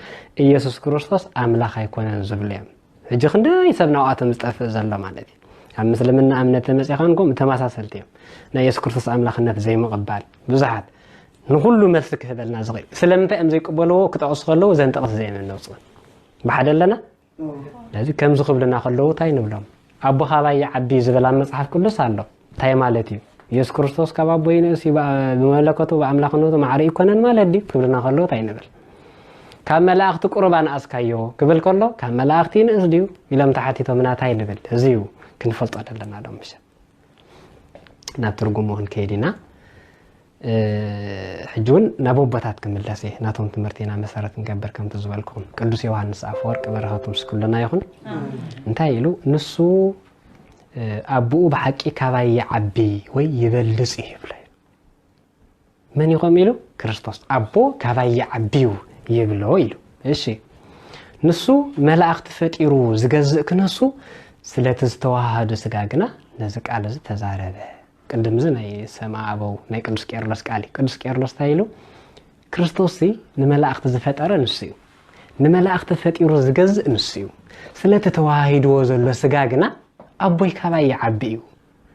A: ኢየሱስ ክርስቶስ አምላኽ ኣይኮነን ዝብሉ እዮም ሕጂ ክንደይ ሰብ ናብኣቶም ዝጠፍእ ዘሎ ማለት እዩ ኣብ ምስልምና እምነት መጽኢኻንኩም ተመሳሰልቲ እዮም ናይ ኢየሱስ ክርስቶስ አምላኽነት ዘይምቕባል ብዙሓት ንኩሉ መልሲ ክህበልና ዝኽእል ስለምንታይ እዮም ዘይቅበልዎ ክጠቕሱ ከለዉ ዘንጠቕስ ዘይምንውፅእ ብሓደ ኣለና ስለዚ ከምዚ ክብልና ከለዉ እንታይ ንብሎም ኣቦ ኻባይ ዓቢ ዝብል ኣብ መጽሓፍ ቅዱስ ኣሎ እንታይ ማለት እዩ ኢየሱስ ክርስቶስ ካብ ኣቦ ይንእስ ብመለኮቱ ብኣምላኽነቱ ማዕሪ ይኮነን ማለት ድዩ ክብልና ከለዉ እንታይ ንብል ካብ መላእኽቲ ቁሩብ ኣንኣስካዮ ክብል ከሎ ካብ መላእኽቲ ይንእስ ድዩ ኢሎም ተሓቲቶምና እንታይ ንብል እዚ እዩ ክንፈልጦ ኣለና ዶ ምሸ ናብ ትርጉሙ ክንከይድ ኢና ሕጂ እውን ናብ ኣቦታት ክምለስ እየ ናቶም ትምህርቲና መሰረት ንገበር ከምቲ ዝበልኩም ቅዱስ ዮሃንስ ኣፈወርቅ በረኸቱ ምስ ኩልና ይኹን እንታይ ኢሉ ንሱ ኣቦኡ ብሓቂ ካባይ ይዓቢ ወይ ይበልፅ ይብሎ መን ይኾም ኢሉ ክርስቶስ ኣቦ ካባይ ይዓቢው ይብሎ ኢሉ እሺ ንሱ መላእኽቲ ፈጢሩ ዝገዝእ ክነሱ ስለቲ ዝተዋሃዱ ስጋ ግና ነዚ ቃል እዚ ተዛረበ ቅድም እዚ ናይ ሰማ ኣበው ናይ ቅዱስ ቄርሎስ ቃል ቅዱስ ቄርሎስ ታይሉ ክርስቶስ ንመላእኽቲ ዝፈጠረ ንሱ እዩ ንመላእኽቲ ፈጢሩ ዝገዝእ ንሱ እዩ ስለቲ ተዋሂድዎ ዘሎ ስጋ ግና ኣቦይ ካባይ ይዓቢ እዩ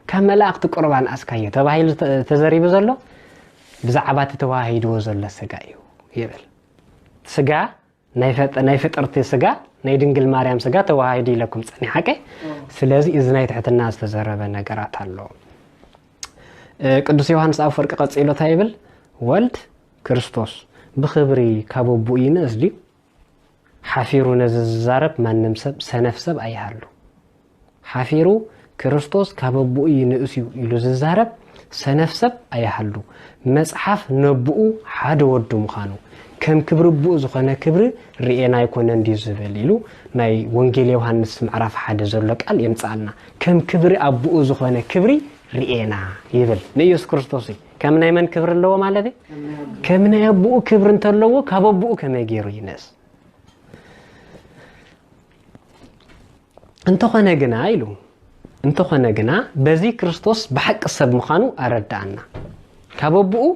A: كم ملاك قربان أسكايو تباهيل تزريب زلو بزعبات تواهيدو زل سجايو يبل سجا نايفت أرتي سجا نايدنجل مريم سجا تواهيدي لكم صني حكي سلازي إذا نايت حتى الناس تزرب نجارات هاللو قدوس يوحنس أفرق قصيلو تايبل ولد كريستوس بخبري كابو بوينا أزلي حافيرو نززارب ما نمسب سنفسب أي هالو حافيرو كريستوس كابو بوينا أسيو إلو ززارب سنفسب أي هالو مصحف نبؤو حد ودو مخانو كم كبر بؤ زخنا كبر رئينا يكون اندي زبليلو ناي ونجيل يوحنس معرف حد زلق قال يمصالنا كم كبر ابؤ زخنا كبري رئينا يبل نيوس كريستوسي كم ناي من كبر لو مالتي كم ناي ابؤ كبر انتلو كابؤ كما يغيرو ينس انت خنا جنا يلو انت خنا جنا بزي كريستوس بحق السب مخانو اردانا كابؤ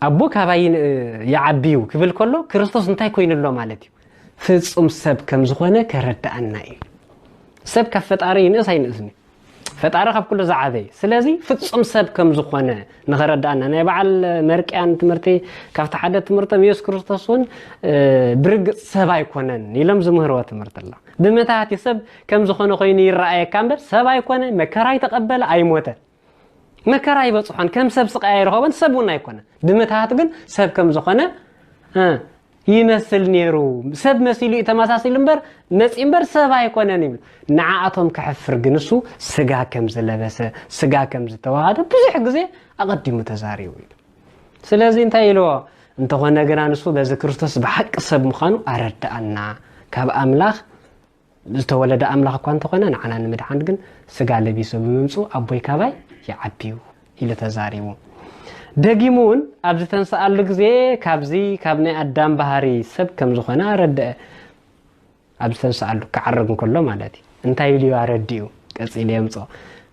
A: أبو كابين يعبيو كبل كله كريستوس انتهي كوين الله مالتي فتصم سب كم زخونه كرد أناي سب كفتاري نساي نسني فتاري خب كله زعادي سلازي فتصم سب كم زخونه نخرد أنا أنا بعل مركان تمرتي كفت حدا تمرت ميوس كريستوسون برج سبا يكونن يلم زمهروا تمرت الله بمتاعتي سب كم زخونه خيني الرأي كامبر سبا يكونن مكراي تقبل أي موتة مكراي بصحن كم سب سقاير هون سبونا يكون دمتها جن سب كم زخنا يمثل نيرو سب مثيلو يتماساسيل امبر نص امبر سبا يكون نيم نعاتهم كحفر جنسو سغا كم زلبس سغا كم زتواهد بزح غزي اقدمو تزاريو سلازي انت يلو انت هنا غنا نسو بز كريستوس بحق سب مخانو اردانا كاب املاح زتولد املاح كنت هنا نعنا نمدحان جن سغا لبيسو بممصو ابوي كاباي يعبيو إلى تزاريمو دقيمون أبز تنسأل لغزي كابزي كابني أدام بهاري سب كم زخنا رد أبز تنسأل كعرقن كله مالتي انتايو ليو أرديو كسي ليمصو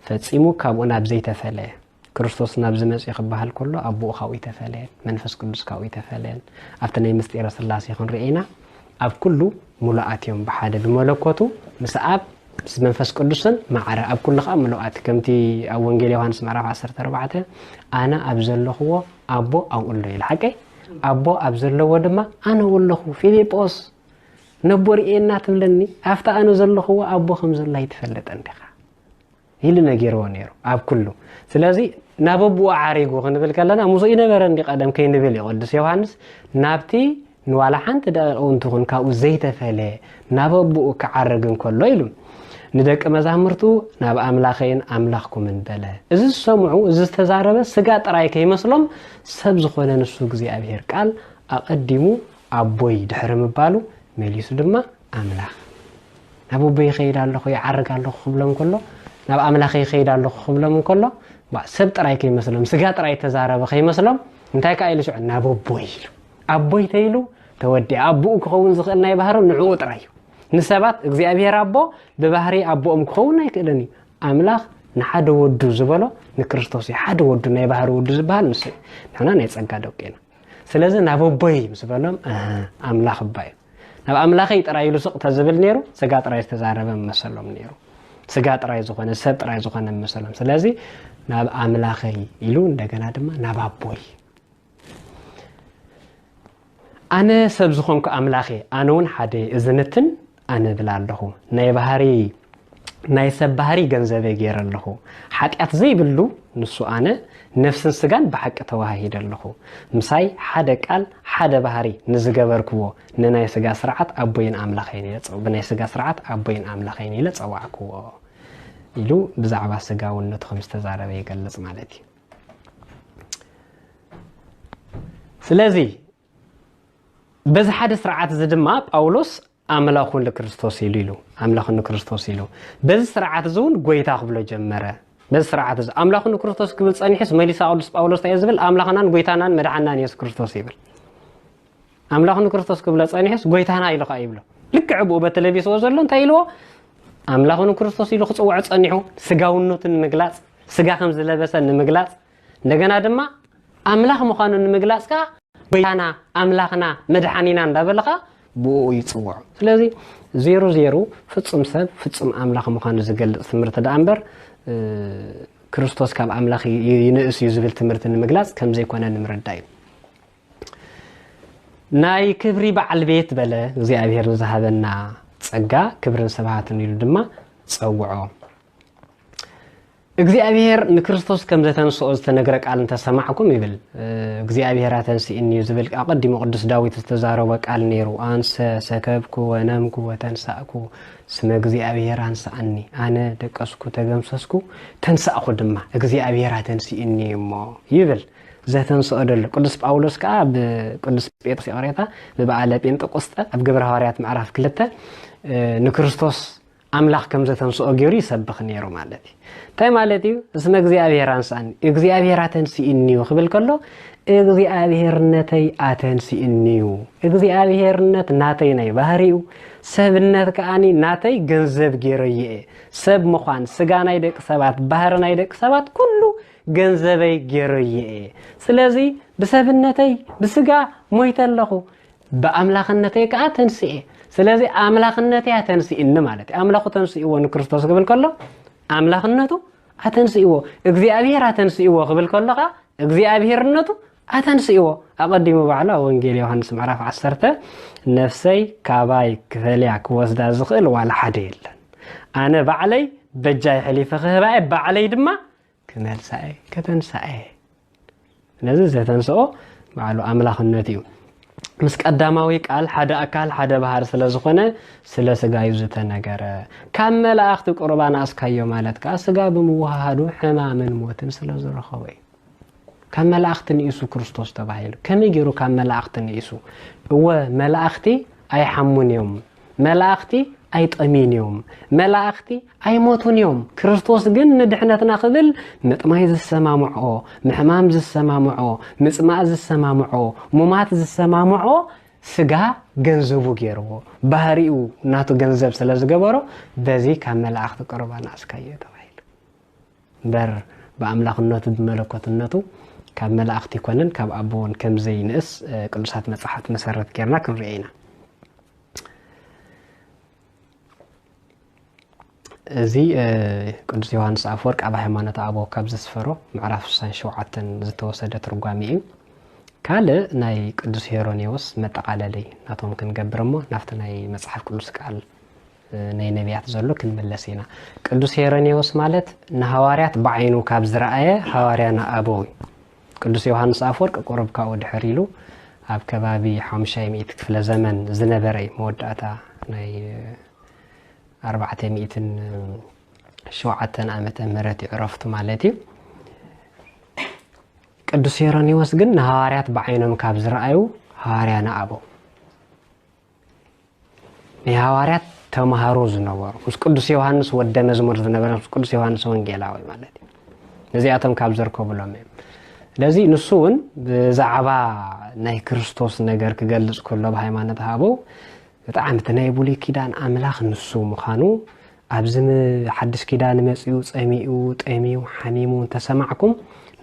A: فتسيمو كابونا أبزي تفلي كريستوس نابز مسيح بحال كله أبو خاوي تفلي منفس كدس خاوي تفلي أفتني مستير الله سيخون رئينا أب كله ملاقاتيهم بحادة بملكوتو مسأب منفس قدسن معرا اب كل خا ملوات كمتي او وانجيل يوحنس معرف 14 انا ابزلخو ابو او الله الحقي ابو ابزلو دما انا ولخو فيليبوس نبور اينا تبلني افتا انا زلخو ابو خمس الله يتفلط اندخا يلي نغيرو نيرو اب كله سلازي نابو عاريغو خنبل كلنا موسى ينبر اندي قدم كينبل يقدس يوحنس نابتي نوالا حنت داون تكون كاو زيت فله نابو كعرغن كله يلو ندق مزامرتو ناب املاخين املاخكم من بلا اذ سمعوا اذ تزاربه سغا طراي كيمسلم سب زخونه نسو غزي ابير قال اقدمو ابوي دحر مبالو مليس دما املاخ ابو بي خيدالو يعرغالو خبلم كله ناب املاخي خيدالو خبلم كله با سب طراي كيمسلم سغا طراي تزاربه كيمسلم انتي كايلش نابو بوي ابوي تيلو تودي ابو كون زخنا يبهر نعو طراي نسبات እግዚአብሔር አቦ በባህሪ አቦም ከሆነ ይከለኒ አምላክ ንሓደ ወዱ ዝበሎ ንክርስቶስ ሓደ ወዱ ናይ ባህሪ ወዱ ዝበሃል ንስ ንሕና ናይ ጸጋ ደውቄና ስለዚህ ናቦቦይ ምስበሎም አምላክ ባይ ናብ አምላክ ይጥራይሉ ሱቅ ተዝብል ነይሩ ስጋ ጥራይ ተዛረበ መሰሎም ነይሩ ስጋ ጥራይ ዝኾነ ሰብ ጥራይ ዝኾነ መሰሎም ስለዚህ ናብ አምላክ ይሉ እንደገና ድማ ናብ አቦይ አነ ሰብ ዝኾንኩ አምላክ አነውን ሓደ እዝነትን أنا بلالله ناي بحري ناي سب بحري جنزبه غير الله حقيقة زي بلو نسو أنا نفس السجان بحق تواهيد الله مساي حدا قال حدا بحري نزغبركو نناي سجا سرعات أبوين أملاخين يلصو بناي سجا سرعات أبوين أملاخين يلصواكو يلو بزعبا سجا ونت خمس تزاربه يقلص مالتي سلازي بز حدا سرعات زدما باولوس أملاخون لكريستوس يلو أملاخون لكريستوس يلو بس سرعة زون قويتا قبل جمرة بس سرعة زون أملاخون لكريستوس قبل أن يحس ميليسا أولوس تيزبل أملاخنا قويتانا مدعنا يس كريستوس يبل أملاخون لكريستوس قبل أن يحس قويتانا يلو قايبلو لك عبو بتلفيس وزلون تايلو أملاخون لكريستوس يلو خص وعد أنيحو سجاونوت المجلاس سجا خمس لبس المجلاس نجنا دما أملاخ مخانو المجلاس كا قويتانا أملاخنا مدحانينا ندبلقا بو يتصوع ስለዚህ 00 ፍጹም ሰብ ፍጹም አምላክ መካኑ ዝገልጽ ትምርተ ዳንበር ክርስቶስ ካብ ኣምላኽ ይንእስ እዩ ዝብል ትምህርቲ ንምግላጽ ከም ዘይኮነ ንምርዳእ እዩ ናይ ክብሪ በዓል ቤት በለ እግዚአብሔር ዝሃበና ጸጋ ክብርን ስብሃትን ኢሉ ድማ ጸውዖ እግዚአብሔር ንክርስቶስ ከም ዘተንስኦ ዝተነገረ ቃል እንተሰማዕኩም ይብል እግዚአብሔር አተንሲእኒ ዝብል አቀዲሙ ቅዱስ ዳዊት ዝተዛረበ ቃል ነይሩ አንሰ ሰከብኩ ወነምኩ ወተንሳእኩ ስመ እግዚአብሔር አንሳአኒ አነ ደቀስኩ ተገምሰስኩ ተንሳእኩ ድማ እግዚአብሔር አተንሲእኒ እሞ ይብል ዘተንስኦ ደለ ቅዱስ ጳውሎስ ካ በቅዱስ ጴጥሮስ ያወራታ በበዓለ ጴንጤቆስጤ ኣብ ግብረ ሐዋርያት ምዕራፍ 2 ንክርስቶስ አምላኽ ከም ዘተንስኦ ገይሩ ይሰብኽ ነይሩ ማለት እዩ ታይ ማለት እዩ እስመ እግዚአብሔር አንሳአኒ እግዚአብሔር አተንሲእኒ ክብል ከሎ እግዚአብሔርነተይ አተንሲእኒ እግዚአብሔርነት ናተይ ናይ ባህሪኡ ሰብነት ከአኒ ናተይ ገንዘብ ገይረየ ሰብ ምዃን ስጋ ናይ ደቅ ሰባት ባህር ናይ ደቅ ሰባት ኩሉ ገንዘበይ ገይረየ ስለዚ በሰብነተይ በስጋ ሞይተለኹ በአምላኽነተይ ከአ ተንሲኤ ስለዚ አምላኽነተይ አተንሲእኒ ማለት አምላኹ ተንሲእዎ ንክርስቶስ ክብል ከሎ አምላኽነቱ አተንሲእዎ እግዚአብሔር አተንሲእዎ ክብል ከሎኻ እግዚአብሔርነቱ አተንሲእዎ አቀዲሙ ባዕላ ወንጌል ዮሐንስ ምዕራፍ 10 ነፍሰይ ካባይ ክፈልያ ክወስዳ ዝኽእል ዋላ ሓደ የለን አነ ባዕለይ በጃይ ሕሊፈ ክህባይ ባዕለይ ድማ ክመልሳይ ከተንሳኤ ነዚ ዘተንስኦ ባዕሉ አምላኽነት እዩ ምስ ቀዳማዊ ቃል ሓደ አካል ሓደ ባህር ስለዝኾነ ስለ ስጋ እዩ ዝተነገረ ካብ መላእኽቲ ቁርባን አስካዮ ማለት ካ ስጋ ብምዋሃዱ ሕማምን ሞትን ስለዝረኸበ ካብ መላእኽቲ ንኢሱ ክርስቶስ ተባሂሉ ከመይ ገይሩ ካብ መላእኽቲ ንኢሱ መላእኽቲ ኣይሐሙን እዮም መላእኽቲ ኣይጠሚንዮም መላእኽቲ ኣይሞቱን እዮም ክርስቶስ ግን ንድሕነትና ክብል ምጥማይ ዝሰማምዖ ምሕማም ዝሰማምዖ ምጽማእ ዝሰማምዖ ሙማት ዝሰማምዖ ስጋ ገንዘቡ ገይርዎ ባህሪኡ ናቱ ገንዘብ ስለዝገበሮ በዚ ካብ መላእኽቲ ቁርባን አስካየ ተባሂሉ በር በአምላኽነቱ በመለኮትነቱ ካብ መላእኽቲ ይኮነን ካብ አቦን ከም ዘይንእስ ቅዱሳት መጽሓፍት መሰረት ገርና ክንርኢና እዚ ቅዱስ ዮሐንስ አፈወርቅ አብ ሃይማኖት አቦ ካብ ዘስፈሮ ምዕራፍ 67 ዝተወሰደ ትርጓሜ እዩ ካለ ናይ ቅዱስ ሄሮኔዎስ መጠቃለለይ ናቶም ክንገብርሞ ናፍተ ናይ መጽሐፍ ቅዱስ ቃል ናይ ነቢያት ዘሎ ክንመለስና ቅዱስ ሄሮኔዎስ ማለት ንሐዋርያት በዓይኑ ካብ ዝረአየ ሐዋርያና አቦ ቅዱስ ዮሐንስ አፈወርቅ ቁርብ ካው ድሕሪሉ ኣብ ከባቢ 500 ክፍለ ዘመን ዝነበረ መወዳእታ ናይ 407 ዓመተ ምህረት ይዕረፍቱ ማለት እዩ ቅዱስ ሄሮኔዎስ ግን ንሐዋርያት በዓይኖም ካብ ዝረአዩ ሐዋርያና አቦ የሐዋርያት ተማሃሮ ዝነበሩ ቅዱስ ዮሐንስ ወደ መዝሙር ዝነበረ ቅዱስ ዮሐንስ ወንጌላዊ ማለት እዩ ነዚያቶም ካብ ዝርከቡሎም ለዚ ንሱውን ብዛዕባ ናይ ክርስቶስ ነገር ክገልጽ ከሎ በሃይማኖት አቦ በጣም ተናይ ብሉይ ኪዳን አምላኽ ንሱ ምዃኑ ኣብዝም ሓድሽ ኪዳን መጽኡ ጸሚኡ ጠሚው ሓሚሙ ተሰማዕኩም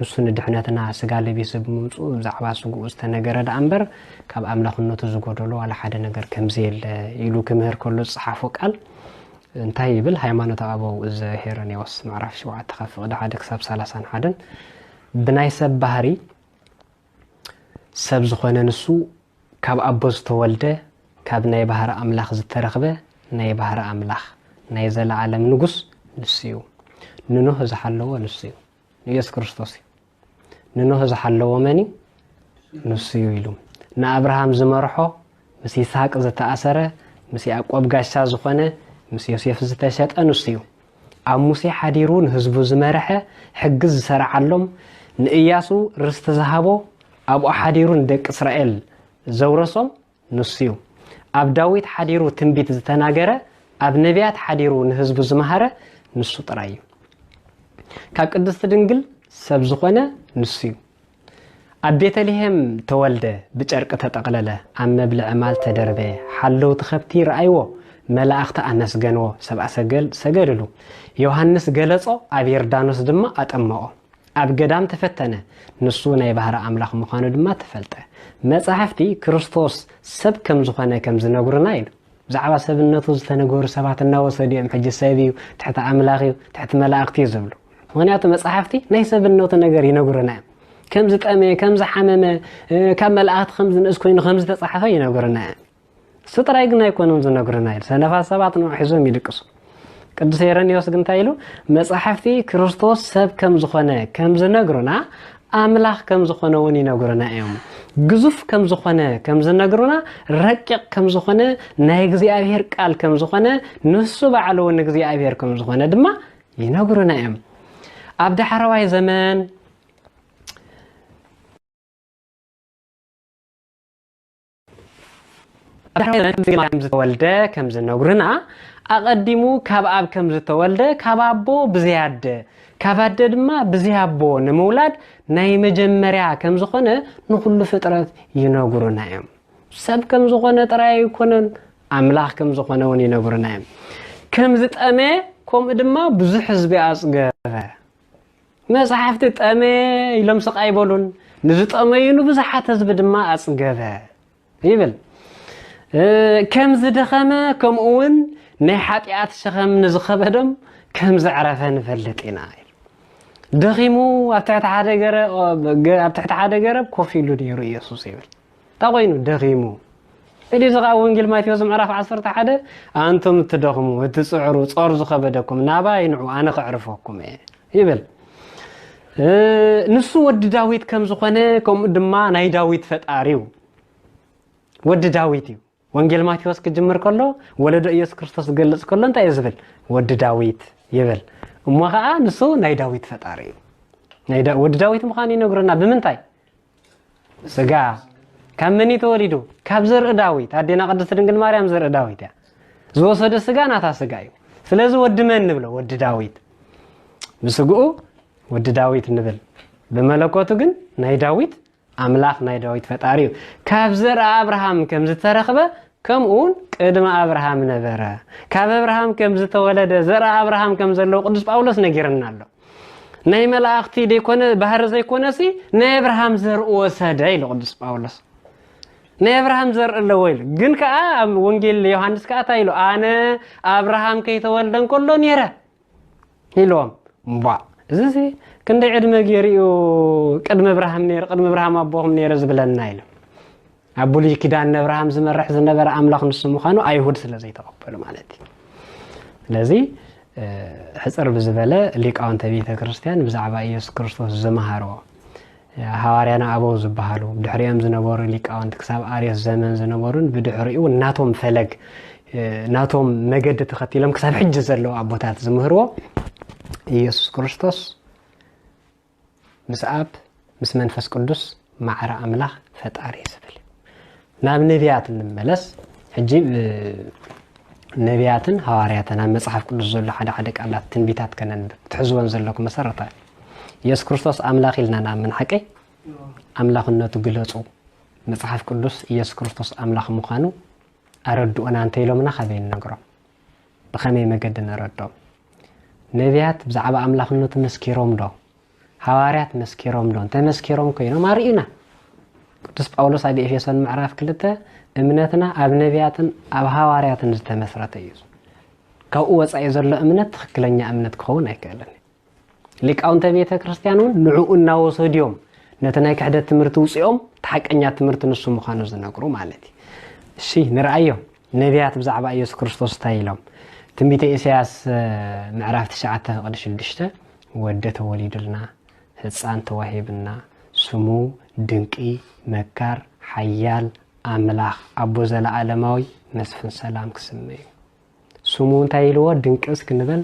A: ንሱ ንድሕነትና ስጋ ለቢስ ብምምጹ ብዛዕባ ስጉኡ ዝተነገረ ዳንበር ካብ አምላኽነቱ ዝጎደሎ ዋላ ሓደ ነገር ከምዘየለ ኢሉ ክምህር ከሎ ጽሓፉ ቃል እንታይ ይብል ሃይማኖት አበው እዚ ሄሮኔዎስ ምዕራፍ 7 ከፍቅደ 1 ክሳብ 31 ብናይ ሰብ ባህሪ ሰብ ዝኾነ ንሱ ካብ አቦ ዝተወልደ ካብ ናይ ባህር አምላኽ ዝተረኽበ ናይ ባህር አምላኽ ናይ ዘለዓለም ንጉስ ንስዩ ንኖህ ዝሓለዎ ንስዩ ኢየሱስ ክርስቶስ ንኖህ ዝሓለዎ መኒ ንስዩ ኢሉ ንአብርሃም ዝመርሖ ምስ ይስሐቅ ዝተኣሰረ ምስ ያዕቆብ ጋሻ ዝኾነ ምስ ዮሴፍ ዝተሸጠ ንስዩ ኣብ ሙሴ ሓዲሩ ንህዝቡ ዝመርሐ ሕግዝ ዝሰርዓሎም ንኢያሱ ርስተ ዝሃቦ ኣብኡ ሓዲሩ ንደቂ እስራኤል ዘውረሶም ንስዩ ኣብ ዳዊት ሓዲሩ ትንቢት ዝተናገረ ኣብ ነቢያት ሓዲሩ ንህዝቡ ዝመሃረ ንሱ ጥራይ ካብ ቅድስት ድንግል ሰብ ዝኾነ ንስዩ ኣብ ቤተልሔም ተወልደ ብጨርቅ ተጠቕለለ ኣብ መብልዕ ማል ተደርበ ሓለው ተኸብቲ ረአይዎ መላእኽቲ ኣመስገንዎ ሰብአ ሰገል ሰገድሉ ዮሐንስ ገለጾ ኣብ ዮርዳኖስ ድማ አጠመኦ ኣብ ገዳም ተፈተነ ንሱ ናይ ባህር አምላኽ ምዃኑ ድማ ተፈልጠ መጽሐፍቲ ክርስቶስ ሰብ ከም ዝኾነ ከም ዝነግሩና ኢሉ ብዛዕባ ሰብነቱ ዝተነገሩ ሰባትና ወሰዲኦም ሕጂ ሰብ እዩ ትሕቲ አምላኽ እዩ ትሕቲ መላእኽቲ ዝብሉ ምክንያቱ መጽሐፍቲ ናይ ሰብነቱ ነገር ይነግሩና ከም ዝጠመ ከም ዝሐመመ ከም መልአት ከም ዝንእስ ኮይኑ ከም ዝተጻሐፈ ይነግሩና ስጥራይ ግን አይኮንም ዝነግሩና ሰነፋት ሰባት ነው ሒዞም ይልቅሱ ቅዱስ ኢሬኔዎስ ግን ታይሉ መጽሐፍቲ ክርስቶስ ሰብ ከም ዝኾነ ከም ዝነግሩና አምላኽ ከም ዝኾነ ወን ይነግሩና እዮም ግዙፍ ከም ዝኾነ ከም ዝነግሩና ረቂቅ ከም ዝኾነ ናይ እግዚአብሔር ቃል ከም ዝኾነ ንሱ ባዕሉ ንእግዚአብሔር ከም ዝኾነ ድማ ይነግሩና እዮም ኣብ ዳሕረዋይ ዘመን ከም ዝተወልደ ከም ዝነግሩና አቀዲሙ ካብ አብ ከም ዝተወልደ ካብ አቦ ብዝያደ ካብ አደ ድማ ብዝያቦ ንመውላድ ናይ መጀመሪያ ከም ዝኾነ ንኹሉ ፍጥረት ይነግሩና እዮም ሰብ ከም ዝኾነ ጥራይ ይኮነን አምላኽ ከም ዝኾነ ወን ይነግሩና እዮም ከም ዝጠመ ከም ድማ ብዙሕ ህዝቢ አጽገበ መጽሐፍቲ ጠመ ኢሎም ስቃይበሉን ንዝጠመዩን ብዙሓት ህዝቢ ድማ አጽገበ ይብል ከም ዝደኸመ ከምኡውን ናይ ሓጢአት ሸኸም ንዝኸበዶም ከም ዝዕረፈ ንፈልጥ ኢና ደኺሙ ኣብ ትሕቲ ሓደ ገረብ ኮፍ ኢሉ ነይሩ ኢየሱስ ይብል ታቆይኑ ደኺሙ እሊ ዝኻ ወንጌል ማቴዎስ ምዕራፍ 11 አንቶም ትደኽሙ እትጽዕሩ ጾር ዝኸበደኩም ናባይ ንዑ ኣነ ክዕርፈኩም ይብል ንሱ ወዲ ዳዊት ከም ዝኾነ ከምኡ ድማ ናይ ዳዊት ፈጣሪው ወዲ ዳዊት እዩ ወንጌል ማቴዎስ ክጅምር ከሎ ወለዶ ኢየሱስ ክርስቶስ ገለጽ ከሎ እንታይ ዝብል ወዲ ዳዊት ይብል እሞ ከዓ ንሱ ናይ ዳዊት ፈጣሪ እዩ ወዲ ዳዊት ምዃኑ ይነግረና ብምንታይ ስጋ ካብ መን ተወሊዱ ካብ ዘርኢ ዳዊት ኣዴና ቅድስት ድንግል ማርያም ዘርኢ ዳዊት እያ ዝወሰደ ስጋ ናታ ስጋ እዩ ስለዚ ወዲ መን ንብሎ ወዲ ዳዊት ብስግኡ ወዲ ዳዊት ንብል በመለኮቱ ግን ናይ ዳዊት አምላኽ ናይ ዳዊት ፈጣሪ እዩ ካብ ዘርኢ አብርሃም ከም ዝተረኸበ ከምኡን ቅድመ አብርሃም ነበረ ካብ አብርሃም ከም ዝተወለደ ዘርኢ አብርሃም ከም ዘሎ ቅዱስ ጳውሎስ ነጊርና ኣሎ ናይ መላእክቲ ደይኮነ ባህር ዘይኮነሲ ናይ አብርሃም ዘርኢ ወሰደ ኢሉ ቅዱስ ጳውሎስ ናይ አብርሃም ዘርኢ ኣሎ ወይ ግን ከዓ ወንጌል ዮሐንስ ከዓ ታይሉ አነ አብርሃም ከይተወልደን ከሎ ነይረ ኢሎም እምባ እዚ ክንደይ ዕድመ ገይሩ ቅድመ አብርሃም ነይረ ቅድመ አብርሃም አቦኹም ነይረ ዝብለና ኢሉ አቡሊ ኪዳን አብርሃም ዝመርሕ ዝነበረ አምላኽ ንሱ ምዃኑ አይሁድ ስለዘይተቀበሉ ማለት እዩ ስለዚ ሕጽር ብዝበለ ሊቃውንተ ቤተ ክርስቲያን ብዛዕባ ኢየሱስ ክርስቶስ ዘመሃሮ ሐዋርያና አበው ዝበሃሉ ድሕሪኦም ዝነበሩ ሊቃውንት ክሳብ አርዮስ ዘመን ዝነበሩን ብድሕሪኡ ናቶም ፈለግ ናቶም መገዲ ተኸቲሎም ክሳብ ሕጂ ዘለው አቦታት ዝምህርዎ ኢየሱስ ክርስቶስ ምስ አብ ምስ መንፈስ ቅዱስ ማዕረ አምላኽ ፈጣሪ ዝብል ናብ ነቢያት እንመለስ ሕጂ ነቢያትን ሐዋርያትን ኣብ መጽሐፍ ቅዱስ ዘሎ ሓደ ቃላት ትንቢታት ከነንብብ ትሕዝዎን ዘለኩም መሰረታዊ ኢየሱስ ክርስቶስ አምላኽ ኢልና ንኣምን ሓቂ አምላኽነቱ ግለጹ መጽሐፍ ቅዱስ ኢየሱስ ክርስቶስ አምላኽ ምዃኑ ኣረድኡና እንተኢሎምና ካበይ ንነግሮም ብኸመይ መገዲ ነረድኦም ነቢያት ብዛዕባ አምላኽነቱ መስኪሮም ዶ ሐዋርያት መስኪሮም ዶ ተመስኪሮም ኮይኖም ኣርኢና ቅዱስ ጳውሎስ ኣብ ኤፌሶን ምዕራፍ 2 እምነትና ኣብ ነቢያትን ኣብ ሐዋርያትን ዝተመስረተ እዩ ካብኡ ወጻኢ ዘሎ እምነት ትክክለኛ እምነት ክኸውን ኣይከኣለን ሊቃውንተ ቤተ ክርስቲያኑን ንዕኡ እናወሰድዮም ነቲ ናይ ክሕደት ትምህርቲ ውፅኦም ተሓቀኛ ትምህርቲ ንሱ ምዃኑ ዝነግሩ ማለት እዩ እሺ ንርአዮ ነቢያት ብዛዕባ ኢየሱስ ክርስቶስ ታይሎም ትንቢተ ኢሳያስ ምዕራፍ 9:6 ወደ ተወሊድልና ህፃን ተዋሂብና ስሙ ድንቂ መካር ሓያል አምላኽ አቦ ዘለዓለማዊ መስፍን ሰላም ክስመዩ ስሙ እንታይ ኢልዎ ድንቅስ ክንበል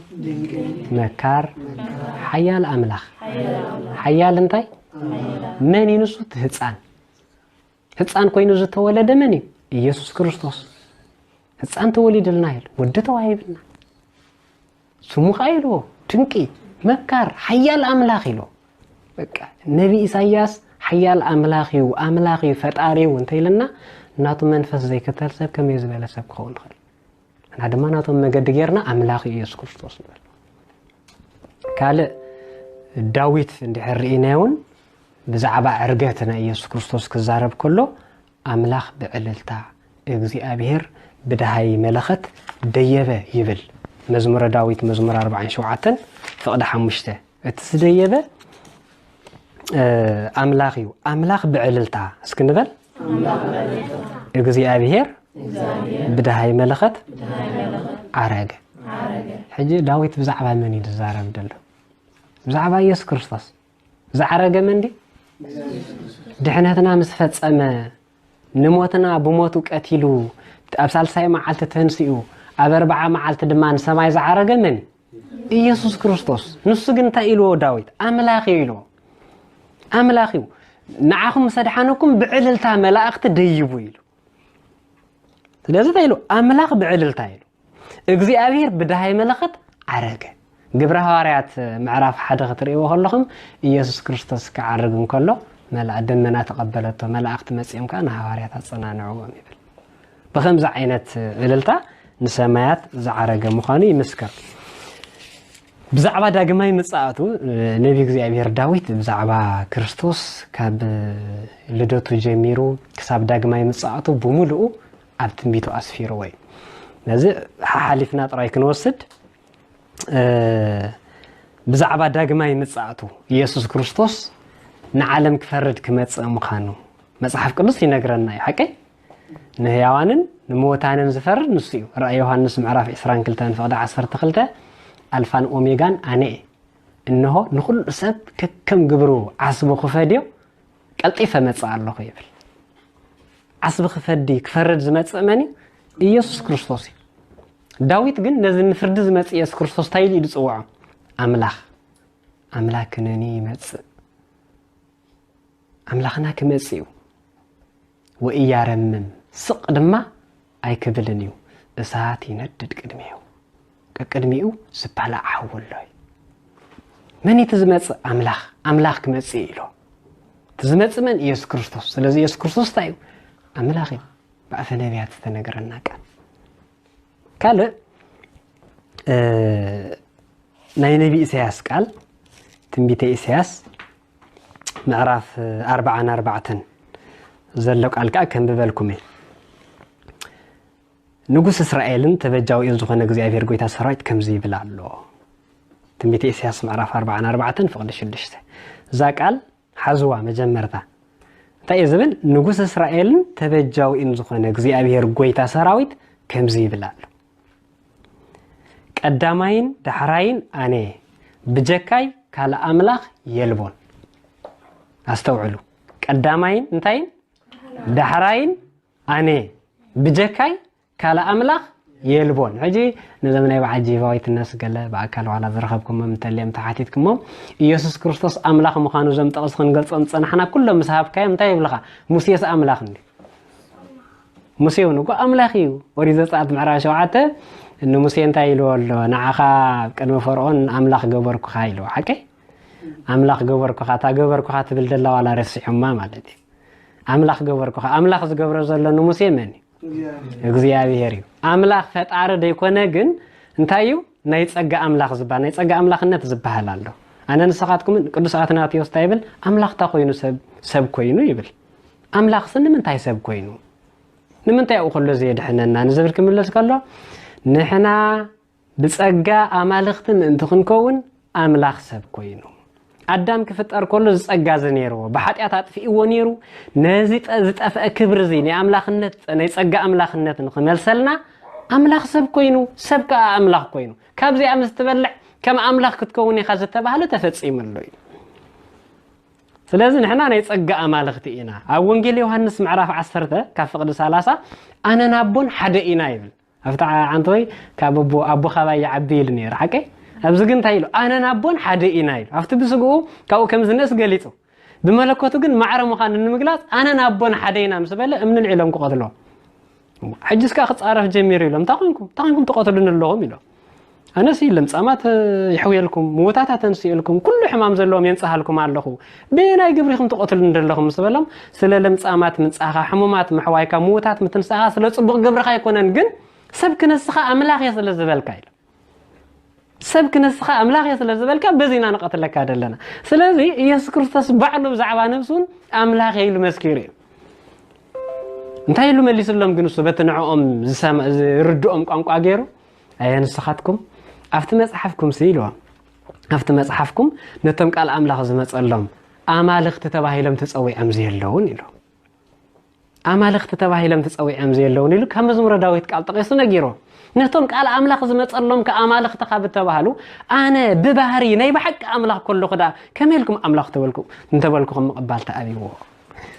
A: መካር ሓያል አምላኽ ሓያል እንታይ መን ይንሱ ህፃን ኮይኑ ዝተወለደ መን እዩ ኢየሱስ ክርስቶስ ህፃን ተወሊድልና ኢሉ ወደ ተዋሂብና ስሙ ቃይልዎ ድንቂ መካር ሓያል አምላኽ ኢሉ በቃ ነቢ ኢሳይያስ ሓያል አምላኺው አምላኺ ፈጣሪው እንተይልና ናቱ መንፈስ ዘይከተል ሰብ ከመይ ዝበለ ሰብ ክኸውን ይኽእል እና ድማ ናቶም መገዲ ጌርና አምላኺ ኢየሱስ ክርስቶስ ንበል ካልእ ዳዊት እንድሕርኢናውን ብዛዕባ ዕርገትና ኢየሱስ ክርስቶስ ክዛረብ ከሎ አምላኽ ብዕልልታ እግዚአብሔር ብድሃይ መለኸት ደየበ ይብል መዝሙረ ዳዊት መዝሙር 47 ፍቅደ 5 اتسديبه أملاخيو أملاخ بعللتا اسكنبل እግዚአብሔር بدهاي ملخت عرق حجي داويت بزعبا من يتزارب دلو بزعبا يسوع كريستوس زعرق مندي دحنتنا مسفصمه نموتنا بموتو قتيلو ابسال ساي معلت تنسيو ابربعه معلت دمان سماي زعرق من ኢየሱስ ክርስቶስ ንሱ ግን ታይሎ ዳዊት አምላኺው አምላኺው ንዓኹም ሰድሓነኩም ብዕልልታ መላእክት ደይቡ ኢሉ ስለዚህ ታይሎ አምላኽ ብዕልልታ ኢሉ እግዚአብሔር ብዳሃይ መለኸት ዓረገ ግብረ ሐዋርያት ምዕራፍ 1 ክትሪእዎ ከለኹም ኢየሱስ ክርስቶስ ከዓረግ እንከሎ መላእክት ደመና ተቀበለቶ መላእክት መጽኦም ካና ሐዋርያት አጸናንዑዎም ይብል በከምዛ ዓይነት ዕልልታ ንሰማያት ዝዓረገ ምዃኑ ይመስከር بزعبا داغماي مصاعتو نبي እግዚአብሔር ዳዊት بزعبا ክርስቶስ ካብ ልደቱ ጀሚሩ ክሳብ ዳግማይ መጻአቱ በሙሉ አብትንቢቱ አስፊሩ ወይ ነዚ ሓሊፍና ጥራይ ክንወስድ بزعبا ዳግማይ መጻአቱ ኢየሱስ ክርስቶስ ንዓለም ክፈርድ ክመጽእ ምዃኑ መጽሐፍ ቅዱስ ይነግረና ይሐቀ ንህያዋንን ንሞታንን ዝፈርድ ንሱ እዩ ራእይ ዮሐንስ ምዕራፍ 22 ፈቅደ 12 الفان اوميغان اني انه نخل سب كم غبرو عصب خفديو قلطيفه مص الله يبل عصب خفدي كفرد زمص مني ኢየሱስ ክርስቶስ ዳዊት ግን ነዝን ፍርድ ዝመጽ ኢየሱስ ክርስቶስ ታይል ይጽዋዕ አምላክነኒ ይመጽ አምላክና ከመጽዩ ወኢያረምም ስቅ ድማ አይክብልንዩ እሳት ይነድድ ቅድሚው ከቅድሚው ስባላ አውሎይ ማን ይትዝመጽ አምላኽ ክመጽ ኢሎ ትዝመጽ ማን ኢየሱስ ክርስቶስ ስለዚህ ኢየሱስ ክርስቶስ ታዩ አምላኽ በአፈ ነቢያት ተነገረና ቃል ናይ ነቢ ኢሳያስ ቃል ትንቢተ ኢሳያስ ምዕራፍ 44 ዘለው ቃል ከም በበልኩም ንጉስ እስራኤልን ተበጃው ይዝኾነ እግዚአብሔር ጎይታ ሰራዊት ከምዚ ይብላሎ ትንቢተ ኢሳያስ ምዕራፍ 44 ፍቅድ 6 ዛቃል ሓዝዋ መጀመርታ እንታይ ዝብል ንጉስ እስራኤልን ተበጃው ይዝኾነ እግዚአብሔር ጎይታ ሰራዊት ከምዚ ይብላሎ ቀዳማይን ዳሕራይን አኔ ብጀካይ ካለ አምላኽ የልቦን አስተውዕሉ ቀዳማይን እንታይ ዳሕራይን አኔ ብጀካይ ካለ አምላኽ የልቦን ሕጂ ነዘምናይ ባዓጂባዊት الناس ገለ በአካል ዋላ ዝረኸብኩም ምንተለም ተሓቲትኩም ኢየሱስ ክርስቶስ አምላኽ ምዃኑ ዘምጠቅስ ክንገልጾም ጸናሕና ኩሎም መስሃብካይ እንታይ ይብልኻ ሙሴስ አምላኽ እንዴ ሙሴው ንጎ አምላኽ እዩ ወሪ ዘጻት ምዕራፍ 7 እነ ሙሴ እንታይ ይልወሎ ንዓኻ ቅድመ ፈርዖን አምላኽ ገበርኩኻ ኢልዎ ሓቂ አምላኽ ገበርኩኻ ታገበርኩኻ ትብል ደላ ዋላ ረሲሑማ ማለት እዩ አምላኽ ገበርኩኻ አምላኽ ዝገብረ ዘሎ ሙሴ መን እግዚአብሔር እዩ አምላኽ ፈጣሪ ደይኮነ ግን እንታዩ ናይ ጸጋ አምላኽ ዝባል ናይ ጸጋ አምላኽነት ዝባሃል ኣሎ አነ ንስኻትኩም ቅዱስ አትናቴዎስ ታይብል አምላኽ ታ ኮይኑ ሰብ ኮይኑ ይብል አምላኽ ስንምንታይ ሰብ ኮይኑ ንምንታይ ያው ኩሉ ዘየድሕነና ንዝብል ክምለስ ከሎ ንሕና ብጸጋ አማልኽትን እንትኽንከውን አምላኽ ሰብ ኮይኑ አዳም ክፍጠር ኮሉ ዝጸጋ ዘነይሮ በኃጢአት አጥፊእዎ ነይሩ ነዚ ዝጠፈአ ክብር እዚ ናይ አምላኽነት ናይ ጸጋ አምላኽነት ንኽመልሰልና አምላኽ ሰብ ኮይኑ ሰብ ከ አምላኽ ኮይኑ ካብዚ አምስት ተበልዕ ከም አምላኽ ክትከውን ኢኻ ዝተባሃለ ተፈጺምሉ እዩ ስለዚህ ንሕና ናይ ጸጋ አማልኽቲ ኢና ኣብ ወንጌል ዮሐንስ ምዕራፍ 10 ካብ ፍቅዲ 30 አነ ናቦን ሓደ ኢና ይብል አፍታ አንቶይ ካብ አቦ ኻባይ ዓቢል ነይር ሓቀ ኣብዚ ግን ታይሉ አነ ናቦን ሓደ ኢና ኢሉ afti ብስጉኡ ካው ከም ዝነስ ገሊጹ ብመለኮቱ ግን ማዕረ ምዃን ንምግላጽ አነ ናቦን ሓደ ኢና ምስበለ እምን ልዕሎም ቆጥሎ ሕጅስካ ክጻረፍ ጀሚሩ ኢሎም ታኾንኩም ተቆጥሉን ኣለዎም ኢሎም አነስ ይለም ጻማት ይሕውየልኩም ሞታታ ተንሲልኩም ኩሉ ሕማም ዘለዎም የንጻሃልኩም ኣለኹ በናይ ግብሪኹም ተቆጥሉን እንደለኹም ምስበሎም ስለ ለምጻማት ምንጻኻ ሕሙማት መሕዋይካ ሞታት ምትንሳኻ ስለ ጽቡቕ ግብርኻ ይኮነን ግን ሰብ ክነስኻ አምላኽ ስለ ዝበልካ ኢሉ ሰብ ክነስኻ አምላኽ ስለ ዝበልካ በዚና ንቀትለካ ደለና ስለዚህ ኢየሱስ ክርስቶስ ባዕሉ ብዛዕባ ነፍሱን አምላኽ ኢሉ መስኪሩ እንታይ ኢሉ መልስሎም ግን እሱ በትንዖም ዝርድኦም ቋንቋ ገይሩ አየንስኻትኩም አፍቲ መጽሐፍኩም ሲልዋ أفت مصحفكم نتم قال أملاخ زمصلهم أمالخت تباهيلم تصوي أمزي اللون إلو أمالخت تباهيلم تصوي أمزي اللون إلو كم مزمور داوود قال تقيسو نجيرو نتم قال أملاخ زمصلهم كأمالخ تخاب تباهلو أنا ببهري ناي بحق أملاخ كله خدا كملكم أملاخ تبلكم نتبلكم مقبال تأبيو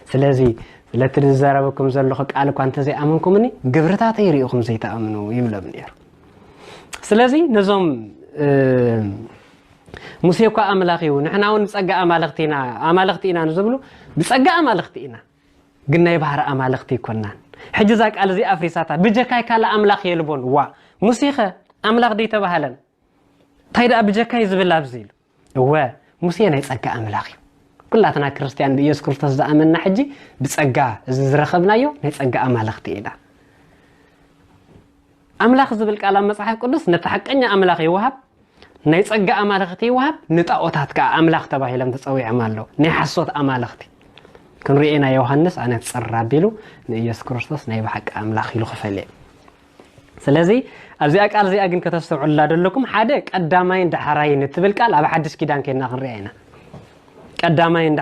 A: سلازي لا تنزاربكم زلخ قالكم أنت زي أمنكمني جبرتات يريكم زي تأمنوا يملا بنير سلازي نزوم موسيقى أملاخيو نحن عون نسقى أمالختينا نزبلو بسقى أمالختينا قلنا يبهر أمالختي كنان حجزاك على زي أفريساتا بجكاي كالا أملاخ يلبون وا موسيقى أملاخ دي تبهلن تايدا بجكاي زبلا بزيل وا موسيقى يسقى أملاخيو كلاتنا كريستيان بيسوع كريستوس زعمنا حجي بسقى زرخبنايو يسقى أمالختينا أملاخ زبل كلام مصحف قدس نتحققنا أملاخ يوهب نيصقى أمالختي وهب نطاوتات كا أملاخ تباهيلم تصوي عمالو نحسوت أمالختي كنرينا يوحنس أنا تصرى بيلو نيسوع كريستوس ناي بحق أملاخ يلو خفلي سلازي أبزي أقال زي أجن كتستوعوا الله دلكم حدك قدامين دحراين تبل قال أبا حدث كيدان كنا نرينا قدامين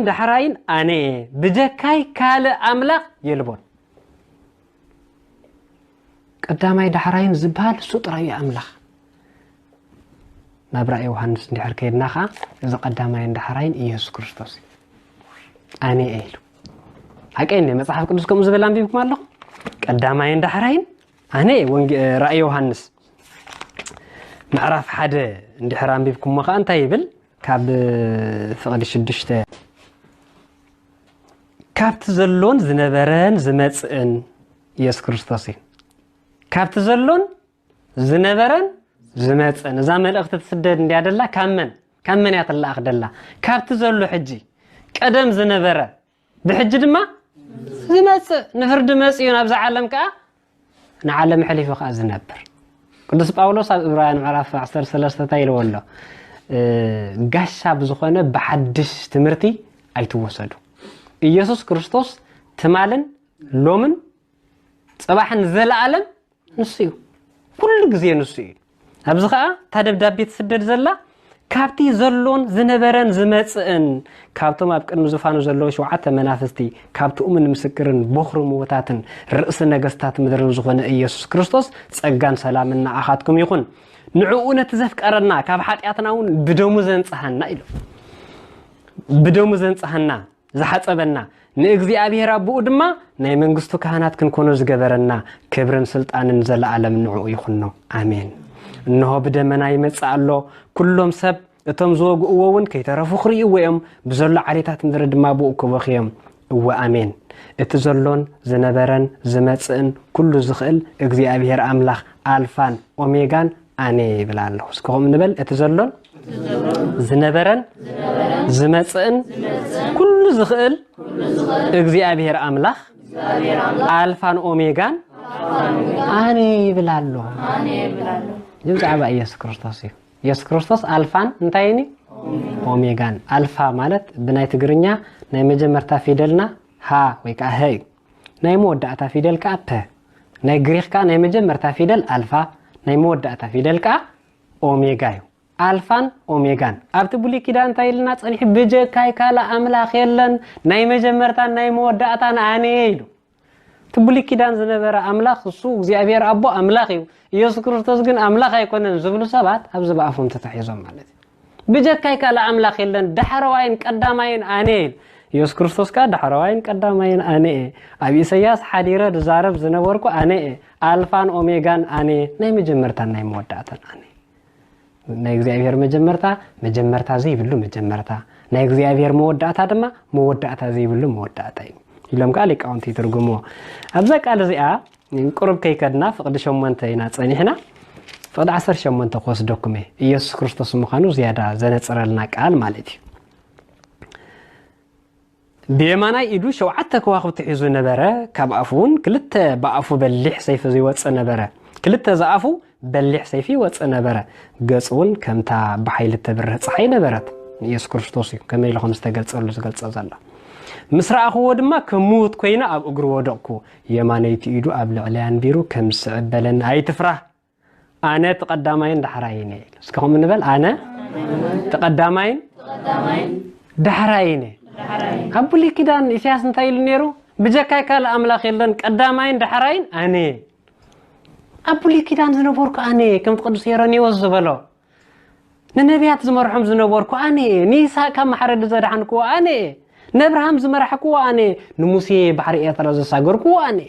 A: دحراين أنا بجكاي كال أملاخ يلبون قدامين دحراين زبال سطري أملاخ نبرأ يوحنس ندحر كيدنا خا إذا قدامين دحراين يسوع كريستوس أنا إيلو حكيني مصحف قدسكم زبلان بيكم الله قدامين دحراين أنا رأي يوحنس معرف حدا ندحران بيكم ما أنت يبل كاب فقد شدشته كابت زلون زنبران زمصن يسوع كريستوس كابت زلون زنبران زمصن اذا ملأخت تسدد اندي ادلا كمن يطلع اخدلا كابت زلو حجي قدم زنبره بحج دما زمص نفرد مصيون ابز عالم كا نعلم حليفه خا زنبر قدس باولوس ابراهيم معرف 13 تايل ولا غاشا بزخونه بحدش تمرتي ايتوسدو ኢየሱስ ክርስቶስ ተማለን ሎምን صباحን ዘላለም ንስዩ ኩሉ ግዜ ንስዩ ኣብዝኻ ታደብዳቤ ተስደድ ዘላ ካብቲ ዘሎን ዝነበረን ዝመጽእን ካብቶም ኣብ ቅድሚ ዝፋኑ ዘለው ሸውዓተ መናፍስቲ ካብቲ ኡምን ምስክርን በኽሩ ሞታትን ርእስ ነገስታት ምድርን ዝኾነ ኢየሱስ ክርስቶስ ጸጋን ሰላምና ኣኻትኩም ይኹን ንዑኡነ ተዘፍቀረና ካብ ኃጢአትናውን ብደሙ ዘንጽሐና ኢሉ ብደሙ ዘንጽሐና زحصبنا نእግዚአብሔር አብኡ ድማ ናይ መንግስቱ ካህናት ክንኮኑ ዝገበረና ክብርን ስልጣንን ዘለዓለም ንዑ ይኹን አሜን እንሆ በደመና ይመጻአሎ ኩሎም ሰብ እቶም ዝወግኡውን ከይተረፉ ኽሪኡ ወይም ብዘሎ ዓሪታት ምድሪ ድማ ብኡ ክበኺዮም ወአሜን እቲ ዘሎን ዝነበረን ዝመጽእን ኩሉ ዝኽእል እግዚአብሔር አምላኽ አልፋን ኦሜጋን አኔ ብላለሁ እስከሆም ንበል እቲ ዘሎን ዝነበረን ዝመጽእን ኩሉ ዝኽእል እግዚአብሔር አምላኽ አልፋን ኦሜጋን አኔ ብላለሁ ይምጻባ ኢየሱስ ክርስቶስ አልፋን እንታይኒ ኦሜጋን አልፋ ማለት በናይ ትግርኛ ናይ መጀመርታ ፊደልና ሃ ወይ ካ ሄ ናይ መወዳእታ ፊደል ካ ፐ ናይ ግሪክ ካ ናይ መጀመርታ ፊደል አልፋ ናይ መወዳእታ ፊደል ካ ኦሜጋ አልፋን ኦሜጋን ኣብቲ ብሉይ ኪዳን ታይልና ጸኒሕ በጀካይ ካላ አምላኽ የለን ናይ መጀመርታ ናይ መወዳእታን አኔ ኢሉ ትብሉይ ኪዳን ዝነበረ አምላኽ እሱ እግዚአብሔር አቦ አምላኽ እዩ ኢየሱስ ክርስቶስ ግን አምላኽ አይኮነን ዝብሉ ሰባት ኣብ ዝባአፎም ተታሒዞም ማለት በጀካይ ካላ አምላኽ የለን ዳሕረዋይን ቀዳማይን አኔ ኢየሱስ ክርስቶስ ካ ዳሕረዋይን ቀዳማይን አኔ ኣብ ኢሳይያስ ሓዲረ ዝዛረብ ዝነበርኩ አኔ አልፋን ኦሜጋን አኔ ናይ መጀመርታን ናይ መወዳእታን አኔ ናይ እግዚአብሔር መጀመርታ ዘይብሉ መጀመርታ ናይ እግዚአብሔር መወዳእታ ድማ መወዳእታ ዘይብሉ መወዳእታ ኢሎም ቃል ቃውንቲ ትርጉሙ ኣብዛ ቃል እዚኣ ቁርብ ከይከድና ፍቅዲ 8 ኢና ጸኒሕና ፍቅዲ 18 ኮስደኩም ኢየሱስ ክርስቶስ ምዃኑ ዝያዳ ዘነጽረልና ቃል ማለት እዩ بيماناي إدو شوعت كواخبت حيزو نبرة كابعفون كلت بعفو بلح سيف زي واتس نبرة كلت زعفو بلح سيفي واتس نبرة قصون كم تا بحيل التبره صحي نبرت يسوع كريستوس كما يلهم استقلت زلا مسرع أخو دما كموت كوينا أب أجرو ودقو يماناي تيدو أب العليان بيرو كم سعبلن هاي تفرح أنا تقدمين دحرايني اسكهم نبل أنا تقدمين دحرايني قبلي كده إسياس نتايل نيرو بجكاي كال أملاخ يلن قدامين دحراين أنا قبلي كده نزنبورك أنا كم تقدس يراني وزبلو ننبيات زمرحهم زنبورك أنا نيسا كم حرد زرعنكو أنا نبرهم زمرحكو أنا نموسي بحري إيطرز ساقركو أنا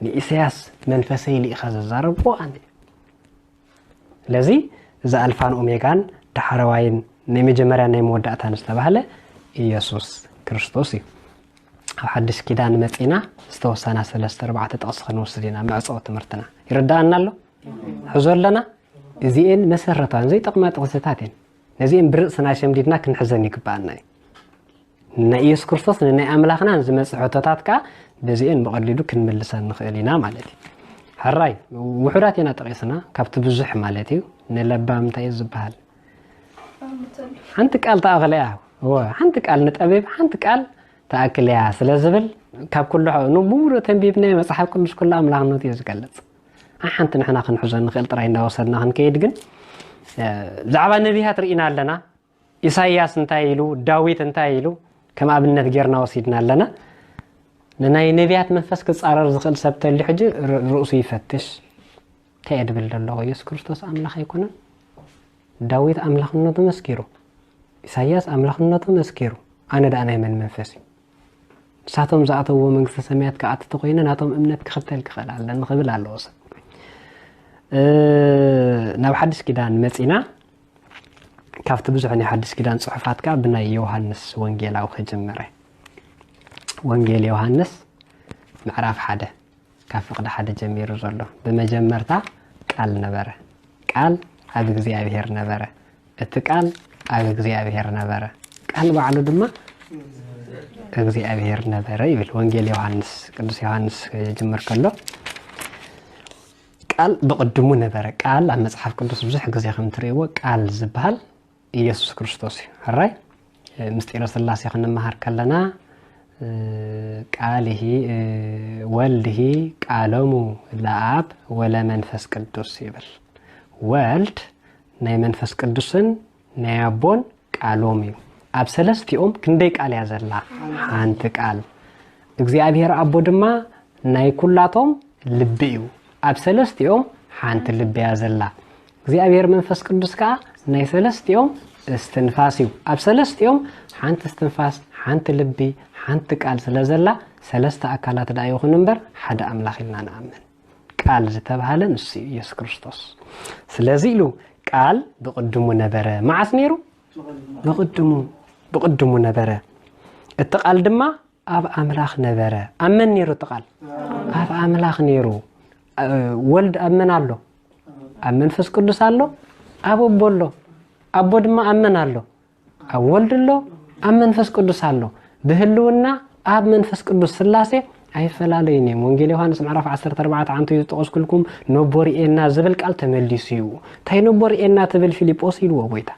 A: نإسياس منفسي لي إخاز الزاربكو أنا لذي إذا ألفان أوميغان دحرواين نمي جمرا نمي ودعتان استبهله إيسوس كريستوسي حدث كدان متينا استوسانا 3-4 تقصخن وسدينا معصوت تمرتنا يردانا له حزور لنا زين مسرتان زي تقمات قصتاتين نزين برقسنا شمديدنا كنحزن يقبالنا نايس كريستوس ناي املاخنا نزمص حوتاتكا بزين بقليدو كنملسان نخيلينا مالتي حراي وحراتنا تقيسنا كابت بزح مالتي نلبا متى يزبحال انت قال تاغليا هو انت قال نطبيب انت قال تاكل يا سلازبل كاب كله نو بمرو تنبيبنا مصحف كلش كله املاخنوت يزغلص حنت نحنا خنحزن نخيل طراينا وصلنا خنكيد جن زعبا نبيات رئينا لنا إساياس انتايلو داويت انتايلو كما ابنت غيرنا وسيدنا لنا لنا نبيات منفس كصارر زخل سبت اللي حجي رؤسو يفتش تيد بالله يسوع كريستوس املاخ يكونن داويت املاخنته مسكيرو إساياس املاخنته مسكيرو انا دا انا من منفسي ساتم زعتو منغس سميات كعت تقينا ناتم امنت كختل كخل على نخبل على وسط ناو حدث كدان مصينا كافت بزحني حدث كدان صحفات كا بنا يوحنس وانجيلاو خجمره وانجيل يوحنس معرف حدا كافقد حدا جمير زلو بمجمرتا قال نبره قال اب እግዚአብሔር ነበረ اتقال اب እግዚአብሔር ነበረ قال بعلو دما እግዚአብሔር ነበረ ይብል ወንጌል ዮሐንስ ቅዱስ ዮሐንስ ጀመር ከሎ قال بقدمو نبره قال مصحف قدس بزح غزي خم تريو قال زبال ኢየሱስ ክርስቶስ حراي ምስጢረ ሥላሴ خنمهار كلنا قاله ወልድሂ ቃለሙ ለአብ ወለመንፈስ ቅዱስ ይብል ወልድ ናይ መንፈስ ቅዱስን ናይ አቦን ቃሎም እዩ አብ ሰለስቲኦም ክንደይ ቃል ያዘላ አንተ ቃል እግዚአብሔር አቦ ድማ ናይ ኩላቶም ልብ እዩ አብ ሰለስቲኦም አንተ ልብ ያዘላ እግዚአብሔር መንፈስ ቅዱስ ካ ናይ ሰለስቲኦም استنفاس እዩ አብ ሰለስቲኦም አንተ استنفاس አንተ ልብ አንተ ቃል ስለዘላ ሰለስተ አካላት ዳ ይኹን እንበር ሓደ አምላኽ ኢልና ንአምን ቃል ዝተባሃለ ንሱ ኢየሱስ ክርስቶስ ስለዚህ ኢሉ ቃል በቅድሙ ነበረ ማዓስ ነይሩ በቅድሙ ነበረ እተቃል ድማ አብ አምላኽ ነበረ አመን ነይሩ ተቃል አብ አምላኽ ነይሩ ወልድ አመን አሎ አብ መንፈስ ቅዱስ አሎ አብ ወቦሎ አቦ ድማ አመን አሎ አብ ወልድሎ አብ መንፈስ ቅዱስ አሎ በህልውና አብ መንፈስ ቅዱስ ስላሴ አይፈላለይኔም ወንጌል ዮሐንስ ምዕራፍ 14 አንተ ይተቆስኩልኩም ኖቦሪኤና ዝብል ቃል ተመልሲዩ ታይ ኖቦሪኤና ተብል ፊልጶስ ይሉ ወይታ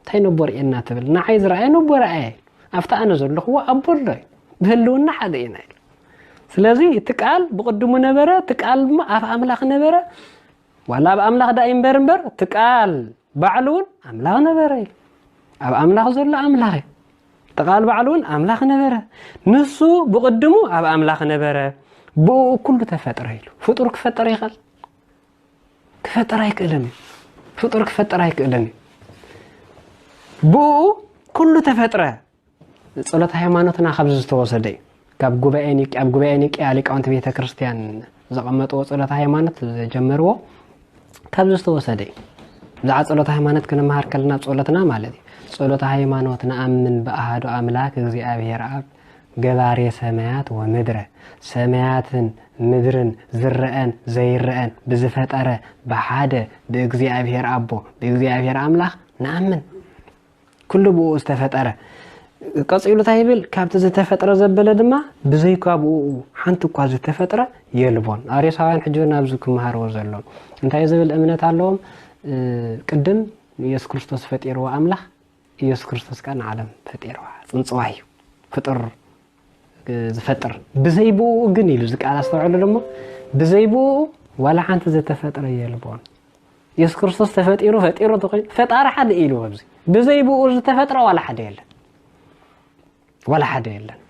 A: ታይ ኖቦሪኤና ተብል ናይ ዝራይ ኖቦራይ አፍታ አነ ዘለኹ አቦሎ በህልውና ሓደ ኢና ስለዚህ ትቃል በቅድሙ ነበረ ትቃል አብ አምላኽ ነበረ ወላ አብ አምላኽ ዳይም በርንበር ትቃል ባዕሉን አምላኽ ነበረ አብ አምላኽ ዘሎ አምላኽ تقال بعلون أملاخ نبرة نسو بقدمو أب أملاخ نبرة بو كل تفتر هيلو فطر كفتر يخل كفتر هيك إلني فطر كفتر هيك إلني بو كل تفترة صلاة هيمانوتنا خبز توصدي كاب جوبينيك عليك أنت بيت كريستيان زقمت صلاة هيمانوت جمروا خبز توصدي زعت صلاة هيمانوت كنا مهار كلنا صلاتنا مالدي صلوة هيمانوتنا أمن بأحد أملاك እግዚአብሔር አብ ገባሬ ሰማያት ወምድረ ሰማያትን ምድርን ዝረአን ዘይረአን ብዝፈጠረ በሓደ በእግዚአብሔር አቦ በእግዚአብሔር አምላኽ ናምን ኩሉ ብኡ ዝተፈጠረ ቀጽሉ ታይብል ካብቲ ዝተፈጠረ ዘበለ ድማ ብዘይካብኡ ሓንቲ እኳ ዝተፈጠረ የልቦን አሬሳውያን ሕጂ ናብዚ ክመሃርዎ ዘሎም እንታይ ዝብል እምነት ኣለዎም ቅድም ኢየሱስ ክርስቶስ ፈጢርዎ አምላኽ ኢየሱስ ክርስቶስ ካን ዓለም ፈጢርዋ ጽንጽዋይ ፍጥር ዝፈጥር ብዘይቡ ግን ኢሉ ዝቃል አስተውዕሉ ደሞ ብዘይቡ ወላ ሓንቲ ዝተፈጠረ የልቦን ኢየሱስ ክርስቶስ ተፈጢሩ ተቆይ ፈጣሪ ሓደ ኢሉ ወብዚ ብዘይብኡ ዝተፈጥረ ዋላ ሓደ የለን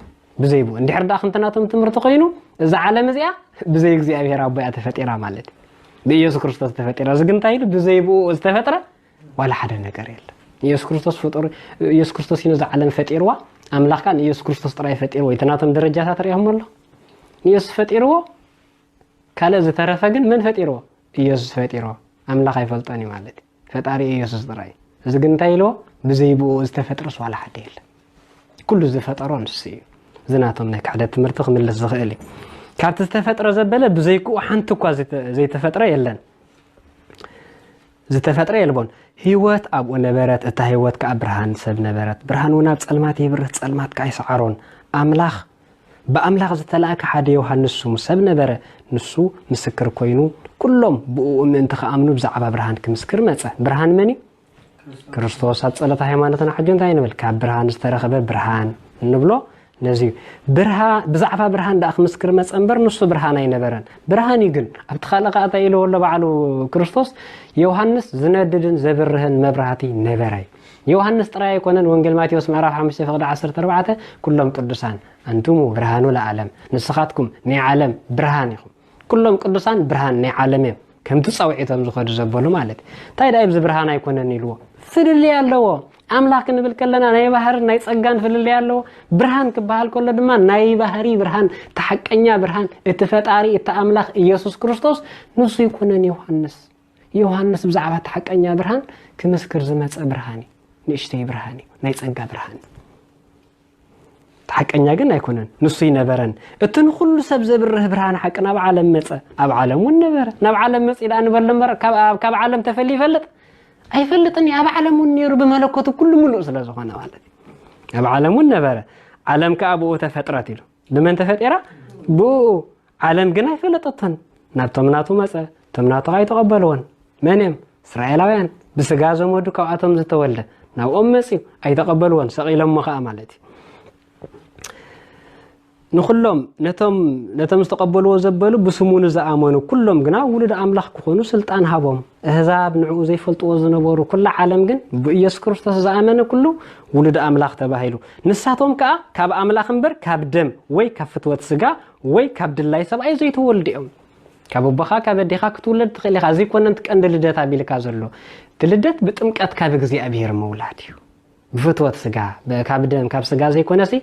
A: ብዘይብኡ እንድሕር ዳ ክንተናቶም ትምህርቲ ኮይኑ እዛ ዓለም እዚኣ ብዘይ እግዚአብሔር አቦያ ተፈጢራ ማለት በኢየሱስ ክርስቶስ ተፈጢራ ዝግንታይ ኢሉ ብዘይብኡ ዝተፈጥረ ዋላ ሓደ ነገር የለን ኢየሱስ ክርስቶስ ፈጥሩ ኢየሱስ ክርስቶስ ይኑ ዛ ዓለም ፈጢርዋ አምላኽ ካን ኢየሱስ ክርስቶስ ጥራይ ፈጢርዎ የተናቶም ደረጃታት ሪኦም ኣሎ ኢየሱስ ፈጢርዎ ካለ ዝተረፈ ግን ምን ፈጢርዎ ኢየሱስ ፈጢርዎ አምላኽ አይፈልጠኒ ማለት ፈጣሪ ኢየሱስ ጥራይ ዝግንታይ ኢሉ ብዘይብኡ ዝተፈጥረስ ዋላ ሓደ የለን ኩሉ ዝፈጠሮ ንሱ ዝናቶም ናይ ካሕደ ትምህርቲ ክምልስ ዝኽእል ካብቲ ዝተፈጥረ ዘበለ ብዘይክኡ ሓንቲ እኳ ዘይተፈጥረ የለን ዝተፈጥረ የልቦን ህይወት ኣብኡ ነበረት እታ ህይወት ከዓ ብርሃን ሰብ ነበረት ብርሃን እውን ኣብ ጸልማት ይብርህ ጸልማት ከዓ ይሰዓሮን አምላኽ በአምላኽ ዝተላእከ ሓደ ዮሐንስ ሰብ ነበረ ንሱ ምስክር ኮይኑ ኩሎም ብኡ ምእንቲ ከኣምኑ ብዛዕባ ብርሃን ክምስክር መጸ ብርሃን መን ክርስቶስ ኣብ ጸሎት ሃይማኖትና ሕጂ እንታይ ንብል ካብ ብርሃን ዝተረኸበ ብርሃን እንብሎ ነዚ ብዛዕባ ብርሃን ዳ ክምስክር መጸ እምበር ንሱ ብርሃን ኣይነበረን ብርሃን ይግን ኣብቲ ኻለቃታ ኢሉ ወሎ በዓሉ ክርስቶስ ዮሐንስ ዝነድድን ዘብርህን መብራህቲ ነበረ ዮሐንስ ጥራይ ኣይኮነን ወንጌል ማቴዎስ ምዕራፍ 5:14 ኩሎም ቅዱሳን አንቱሙ ብርሃኑ ለዓለም ንስኻትኩም ናይ ዓለም ብርሃን ኢኹም ኩሎም ቅዱሳን ብርሃን ናይ ዓለም እዮም ከምቲ ጻውዒቶም ዝኸዱ ዘበሉ ማለት እንታይ ዳይ ብዝ ብርሃን ኣይኮነን ኢልዎ ፍልልይ ኣለዎ አምላክ ንብል ከለና ናይ ባህር ናይ ጸጋን ፍልልይ ኣለዎ ብርሃን ክበሃል ከሎ ድማ ናይ ባህሪ ብርሃን ተሐቀኛ ብርሃን እቲ ፈጣሪ እቲ አምላኽ ኢየሱስ ክርስቶስ ንሱ ይኮነን ዮሐንስ ብዛዕባ ተሐቀኛ ብርሃን ክምስክር ዝመጸ ብርሃን ንእሽተይ ብርሃን ናይ ጸጋ ብርሃን ተሐቀኛ ግን ኣይኮነን ንሱ ይነበረን እትን ሁሉ ሰብ ዘብርህ ብርሃን ሐቅ ናብ ዓለም መጸ ኣብ ዓለም እውን ነበረ ናብ ዓለም መጽ ኢላ ንበልምበር ካብ ዓለም ተፈሊ ይፈልጥ ኣይፈልጥኒ ኣብ ዓለም እውን ነይሩ በመለኮቱ ኩሉ ሙሉእ ስለ ዝኾነ ማለት ኣብ ዓለም እውን ነበረ ዓለም ከኣብኡ ተፈጥረት ኢሉ ብመን ተፈጢራ ብኡ ዓለም ግን ኣይፈልጠተን ናብቶም ናቱ መጸ ተምናቱ ኣይተቐበልዎን መንም እስራኤላውያን ብስጋ ዘመዱ ካብኣቶም ዝተወልደ ናብኦም መጽዩ ኣይተቐበልዎን ሰቂሎም መኸኣ ማለት ንኹሎም ነቶም ዝተቀበልዎ ዘበሉ ብስሙኑ ዝኣመኑ ኩሎም ግና ውሉድ አምላኽ ክኾኑ ስልጣን ሃቦም እህዛብ ንዕኡ ዘይፈልጥዎ ዝነበሩ ኩሉ ዓለም ግን ብኢየሱስ ክርስቶስ ዝኣመነ ኩሉ ውሉድ አምላኽ ተባሂሉ ንሳቶም ከዓ ካብ አምላኽ እምበር ካብ ደም ወይ ካብ ፍትወት ስጋ ወይ ካብ ድላይ ሰብኣይ ዘይተወልዱ እዮም ካብ ኣቦኻ ካብ ኣዴኻ ክትውለድ ትኽእል ኢኻ ዘይኮነን ትቀንዲ ልደት ኣቢልካ ዘሎ ትልደት ብጥምቀት ካብ እግዚኣብሔር መውላድ እዩ ብፍትወት ስጋ ካብ ደም ካብ ስጋ ዘይኮነሲ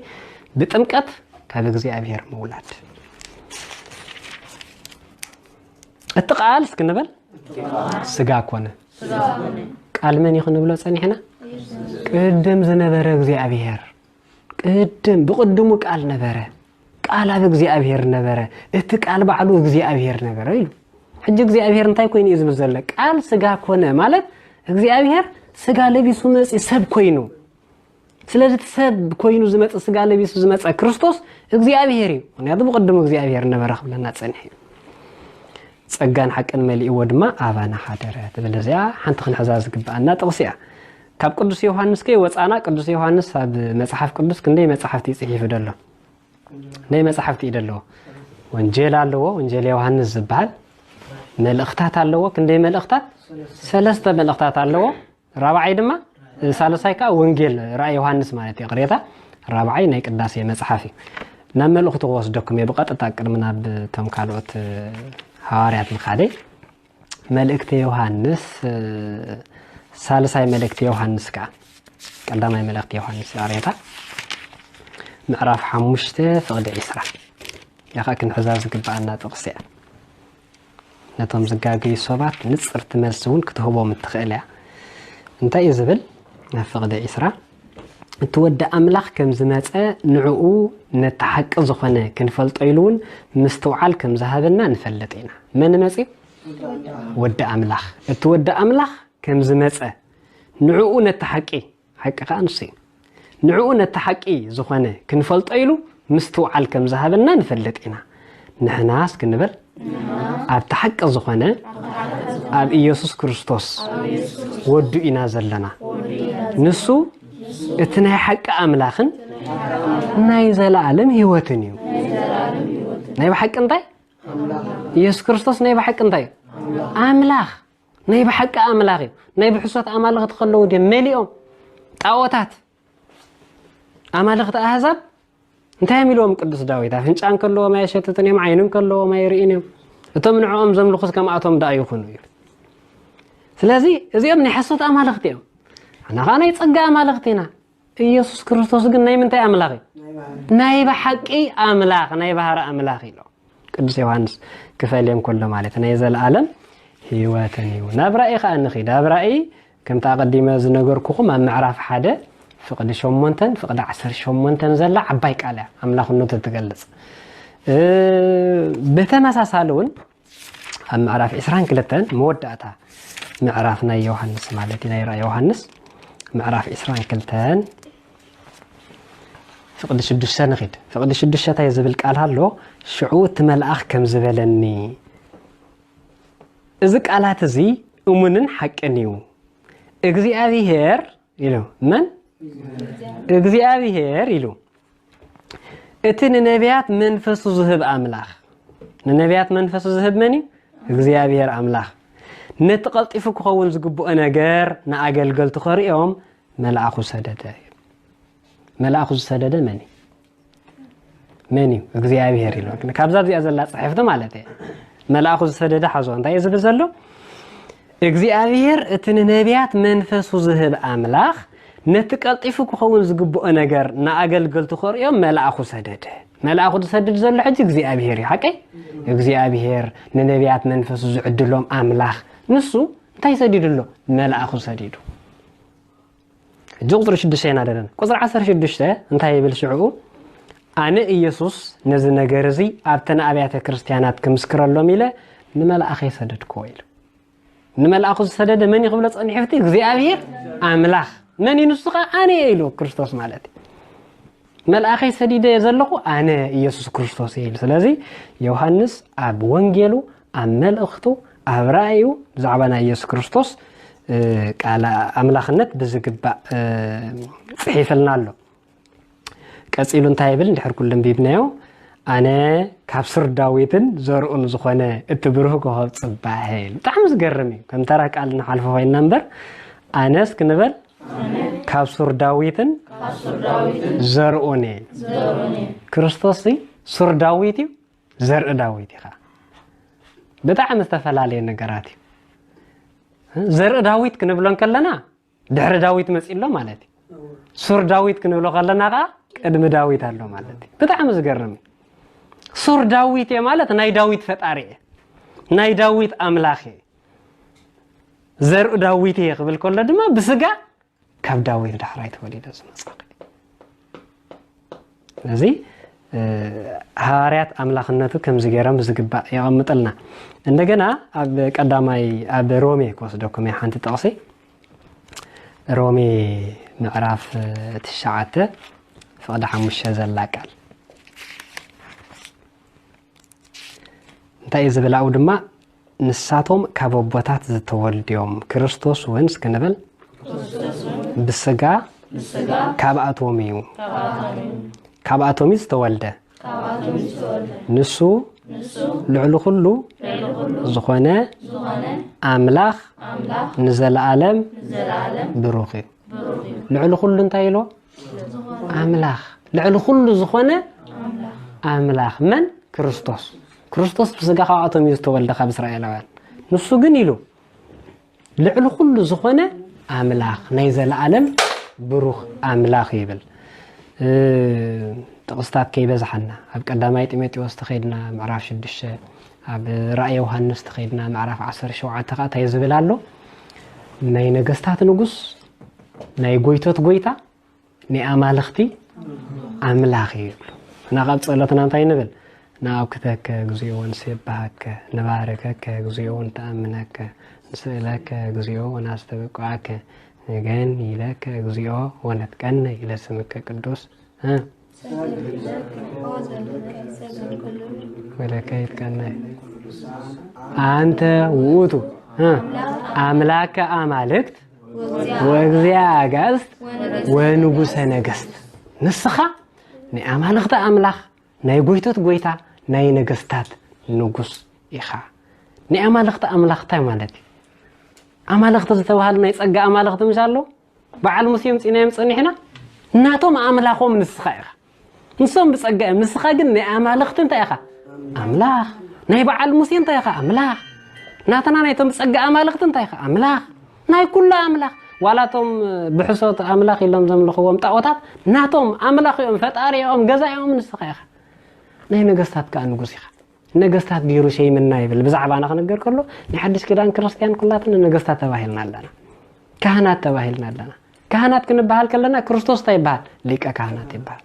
A: ብጥምቀት ካብ እግዚአብሔር መውላድ እትቃል እስክንበል ስጋ ኮነ ቃል ምን ይኹን ብሎ ጸኒሕና ቅድም ዝነበረ እግዚአብሔር ቅድም ብቅድሙ ቃል ነበረ ቃል ኣብ እግዚአብሔር ነበረ እቲ ቃል ባዕሉ እግዚአብሔር ነበረ ኢሉ ሕጂ እግዚአብሔር እንታይ ኮይኑ እዩ ዝብል ዘሎ ቃል ስጋ ኮነ ማለት እግዚአብሔር ስጋ ለቢሱ መጽ ሰብ ኮይኑ ስለዚህ ሰብ ኮይኑ ዝመጽ ስጋ ለቢሱ ዝመጽ ክርስቶስ እግዚአብሔር እዩ ምክንያቱ ብቅድሙ እግዚአብሔር ነበረ ክብለና ጸኒሕ ጸጋን ሐቅን መልእዎ ድማ ኣባና ሓደረ ትብለዚያ ሓንቲ ክንሕዛዝ ግባአና ጥቕሲያ ካብ ቅዱስ ዮሐንስ ከይ ወፃና ቅዱስ ዮሐንስ ኣብ መጽሐፍ ቅዱስ ክንደይ መጽሐፍቲ ይጽሒፍ ደሎ ናይ መጽሐፍቲ ይደሎ ወንጌል ኣለዎ ወንጌል ዮሐንስ ዝበሃል መልእኽታት ኣለዎ ክንደይ መልእኽታት ሰለስተ መልእኽታት ኣለዎ ራብዓይ ድማ ሳልሳይ ካ ወንጌል ራእይ ዮሐንስ ማለት ይቅሬታ ራብዓይ ናይ ቅዳሴ መጽሐፍ ናብ መልእኽቱ ወስደኩም የብቀጥታ ቅድምና ብቶም ካልኦት ሐዋርያት ምኻደይ መልእክተ ዮሐንስ ሳልሳይ መልእክተ ዮሐንስ ካ ቀዳማይ መልእክተ ዮሐንስ ይቅሬታ ምዕራፍ 5:20 ያኻ ክንሕዛዝ ግባአና ጥቕሲያ ነቶም ዝጋገዩ ሰባት ንጽርት መልስውን ክትህቦም ትኽእል እንታይ ዝብል نفقد إسراء تود أملاخ كم زمات نعو نتحق زخنة كنفلت عيلون مستوعل كم ذهبنا نفلتينا من مسي ود أملاخ تود أملاخ كم زمات نعو نتحقي حقيقة أنسي نعو نتحقي زخنة كنفلت عيلو مستوعل كم ذهبنا نفلتينا نحناس كنبل أب تحق زخنة أب إيسوس كريستوس ودو إنا زلنا نسو اتناي حق أملاخن ناي زلعالم هيوتنيو ناي بحق انتاي يسوس كريستوس ناي بحق انتاي أملاخ ናይ بحق أملاخي ናይ بحصات أمالخ تخلو دي مليون طاوتات أمالخ أحزاب انتهى مليون قدس داويد فنجان كله ما يشتتن يوم عينن كله ما يرئينهم እቶም ንዕኦም ዘምልኹስ ከማኣቶም ዳ ይኹኑ እዩ ስለዚ እዚኦም ናይ ሓሶት ኣማልኽቲ እዮም ኣናኻ ናይ ጸጋ ኣማልኽቲ ኢና ኢየሱስ ክርስቶስ ግን ናይ ምንታይ ኣምላኽ ናይ ብሓቂ ኣምላኽ ናይ ባህሪ ኣምላኽ ኢሎ ቅዱስ ዮሐንስ ክፈልዮም ከሎ ማለት ናይ ዘለዓለም ህይወትን እዩ ናብ ራእይ ከዓ ንኺድ ኣብ ራእይ ከምታ ቀዲመ ዝነገርኩኹም ኣብ ምዕራፍ 1 ፍቅዲ 8 ፍቅዲ 18 ዘላ ዓባይ ቃል ኣምላኽነቱ ትገልጽ بتماساسالون المعرف 22 مودعتا معرفنا يوحنس مالتي نيرا يوحنس معرف 22 فقد شدشة نخيد فقد شدشة تيزبل قال هالو شعوت ملأخ كم زبلني إذا قالات زي أمنن حقنيو እግዚአብሔር ይለው من እግዚአብሔር ይለው እትን ነቢያት መንፈሱ ዝህብ አምላኽ ነቢያት መንፈሱ ዝህብ ማን እግዚአብሔር አምላኽ ነጥቀልጢፉ ክኸውን ዝግብኦ ነገር ንአገልገልቱ ኸሪኦም መልአኹ ሰደደ ማን እግዚአብሔር ይለው ካብዛ ዚኣ ዘላ ጽሕፍት ማለት እዩ መልአኹ ሰደደ ሓዞ እንታይ ዝብል ዘሎ እግዚአብሔር እትን ነቢያት መንፈሱ ዝህብ አምላኽ ነጥቀልጢፉ ክኸውን ዝግብኦ ነገር ንአገልገልቱ ኸሪኦም መልአኹ ሰደደ ዘሎ ሕጂ እግዚአብሔር ይሓቀ እግዚአብሔር ንነቢያት መንፈሱ ዝዕድሎም አምላኽ ንሱ እንታይ ሰዲድሎ መልአኹ ሰዲዱ ቁጥር 6 ይናደረና ቁጥር 16 እንታይ ይብል ሽዑ ኣነ ኢየሱስ ነዚ ነገር እዚ ኣብተን ኣብያተ ክርስቲያናት ክምስክረሎም ኢለ ንመልአኽ ሰደድኩ ኢሉ ንመልአኹ ሰደደ መን ይኽብሎ ጸኒሕፍቲ እግዚአብሔር አምላኽ من ينسخ أنا إلو كريستوس مالتي ملأخي سديدة يزلقو أنا يسوع كريستوس إلو سلازي يوحنس أب وانجيلو أمل أختو أبرايو زعبنا يسوع كريستوس قال أملاخنت بزقبا صحيح لنالو كاسيلو انتايبل ندحر كلهم بيبنايو أنا كابسر داويتن زرقون زخوانا اتبروه كوهب صباحيل تعمز قرمي كم ترى قالنا حالفو هاي النمبر أناس كنبل كابسر داويتن زرقوني كريستوسي سر داويتي زرق داويتي خا بتاع مستفلالي نغراتي زرق داويت كنبلون كلنا دحر داويت مسيلو مالتي سر داويت كنبلو كلنا قا قدم داويت الله مالتي بتاع مزغرمي سر داويت مالت ناي داويت فطاري ناي داويت املاخي زرق داويت يقبل كل دما بسغا كاب داويت دحرايت وليد زمصق لذي حواريات املاخنتو كم زغيرم بزغبا يقمطلنا እንደገና አብ ቀዳማይ አብ ሮሜ ኮስዶኩም ያንተ ተጣሲ ሮሜ ምዕራፍ 9 ፍቅደ 5 ዘላቃል እንታይ ዝብላው ድማ ንሳቶም ካብ ቦታት ዝተወልድዮም ክርስቶስ ወንስ ከነበል ብስጋ ካብ አቶሚ ዝተወልደ ንሱ ልዕሉ ሁሉ ዝኾነ አምላኽ ንዘላለም ብሩኽ ልዕሉ ሁሉ እንታይ ኢሎ አምላኽ ልዕሉ ሁሉ ዝኾነ አምላኽ መን ክርስቶስ ብስጋ ካብ አቶሚ ዝተወልደ ካብ እስራኤላውያን ንሱ ግን ኢሉ ልዕሉ ሁሉ ዝኾነ አምላኽ ናይ ዘላለም ብሩኽ አምላኽ ይብል تقصتات كي بزحنا أب قدامي تيموثيوس تخيدنا معرف 6 أب رأي يوحنس تخيدنا معرف 10 شوعة تقاطع يزبلالو ناي نغستات نغس ناي غويتوت غويتا ني امالختي املاخي انا قد صلتنا انتي نبل ناو كتك غزيون سيباك نباركك غزيون تامنك نسلك غزيو وناستبقاك نغن يلك غزيو ونتكن الى سمك قدوس ها ولكيت كان أنت ووتو أملاك أمالكت وغزيا أغاست ونغوس نغست نسخة ني أمالكت أملاك ناي غويتوت غويتا ناي نغستات نغوس إخا ني أمالكت أملاكتا مالتي أمالخت زتوهالنا يصقى أمالخت مشالو بعل مسيم صينايم صنيحنا ناتهم أملاخهم نسخايخ نسوم بصقى نسخاجن أمالخت انت يا أخا أملاخ ناي بعل مسيم انت يا أخا أملاخ ناتنا نايتهم بصقى أمالخت انت يا أخا أملاخ ناي كلها أملاخ ولاتهم بحصوت أملاخ يلهم زملخوهم طاوتات ناتهم أملاخ يوم فتاريهم جزايهم نسخايخ ناي نغستات كان نغسيخ نغستات غيرو شيء منا يبل بزعبا انا خنغر كله نحدش كدان كريستيان كلاتنا نغستات تباهلنا لنا كهنات تباهلنا لنا كهنات كنبحال كلنا كريستوس تيبحال ليقه كهنات يبحال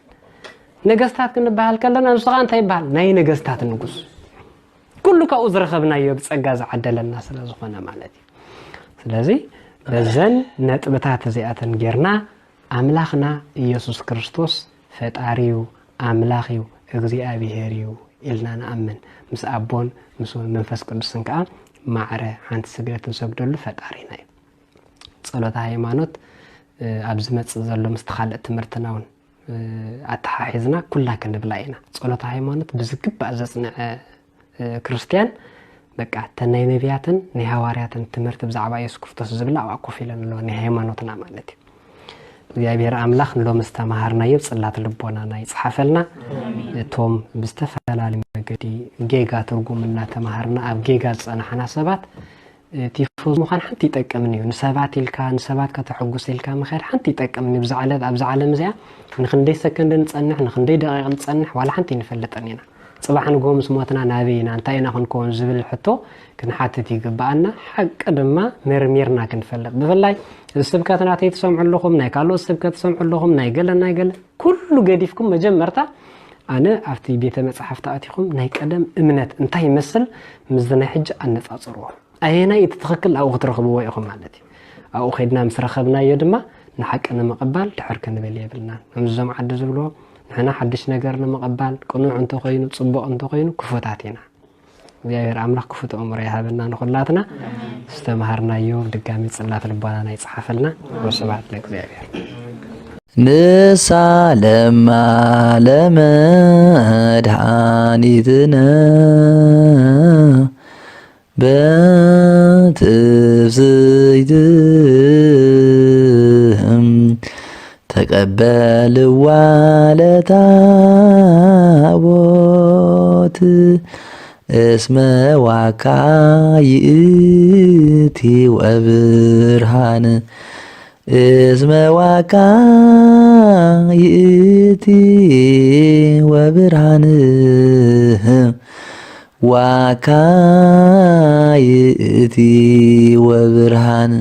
A: نغستات كنبحال كلنا نسخان تيبحال ناي نغستات نغس كله كأوزر خبنايو بصقا زعدلنا ስለዝኾነ ማለት እዩ ስለዚህ በዘን ነጥብታት እዚኣተን ጌርና አምላኽና ኢየሱስ ክርስቶስ ፈጣሪው አምላኽዩ እግዚአብሔርዩ إلنا نأمن مس أبون مس منفس قدس كأ معرة عند سجلة سجدل فتارينا صلاة هيمانوت أبزمت زلوا مستخلة تمرتناون أتحاحزنا كلها كنا بلاينا صلاة هيمانوت بزكب أزسنا كريستيان بقى تناي نبياتن نهوارياتن تمرت بزعبا يسكرتس زبلا وأكوفيلن لو نهيمانوتنا مالتي እግዚአብሔር አምላኽ ንሎ መስተማሃርና ይብጽላት ልቦናና ይጽሐፈልና ቶም ብስተፈላሊ መገዲ ጌጋ ትርጉምና ተማሃርና ኣብ ጌጋ ጸናሕና ሰባት ቲፎዝ ምዃን ሓንቲ ይጠቅምን እዩ ንሰባት ኢልካ ንሰባት ከተሐጉስ ኢልካ ምኽር ሓንቲ ይጠቅምን እዩ ብዛዕለት ኣብ ዛዕለም እዚኣ ንኽንደይ ሰከንድ ንጸንሕ ንኽንደይ ደቂቕ ንጸንሕ ዋላ ሓንቲ ንፈልጠን ኢና ጽባሕ ንጎም ስሞትና ናበይና እንታይ ኢና ክንኮን ዝብል ሕቶ ክንሓትት ይግባአና ሓቂ ድማ መርሚርና ክንፈልጥ ብፍላይ السبكاتنا تسمع لكم نايكالو السبكات تسمع لكم نايقل نايقل كل قديفكم مجمرتا أنا أفتي بيت مصحف تأتيكم نايقدم إمنات انتهي مثل مزدنا حج أن نتصروه أهنا يتتخكل أو غترخبوا ويأخم مالتي أو خدنا مسرخبنا يدما نحق أنا مقبال تحركنا بلي بلنا نمزم عد زبلو نحنا حدش نقرنا مقبال قنوع انتو خينو تصبق انتو خينو كفوتاتينا እግዚአብሔር አምላክ ክፉት ኡምር ያሃብና ንኹላትና ዝተማሃርና ዮም ድጋሚ ጽላት ልባናና ይጽሐፈልና ወስብሐት ለእግዚአብሔር
B: ንሳለማ ለመድኃኒትነ በትፍስሕት ተቀበልዋ ለታቦት እስመ ዋካይእቲ ወብርሃን እስመ ዋካይእቲ ወብርሃን ዋካይእቲ ወብርሃን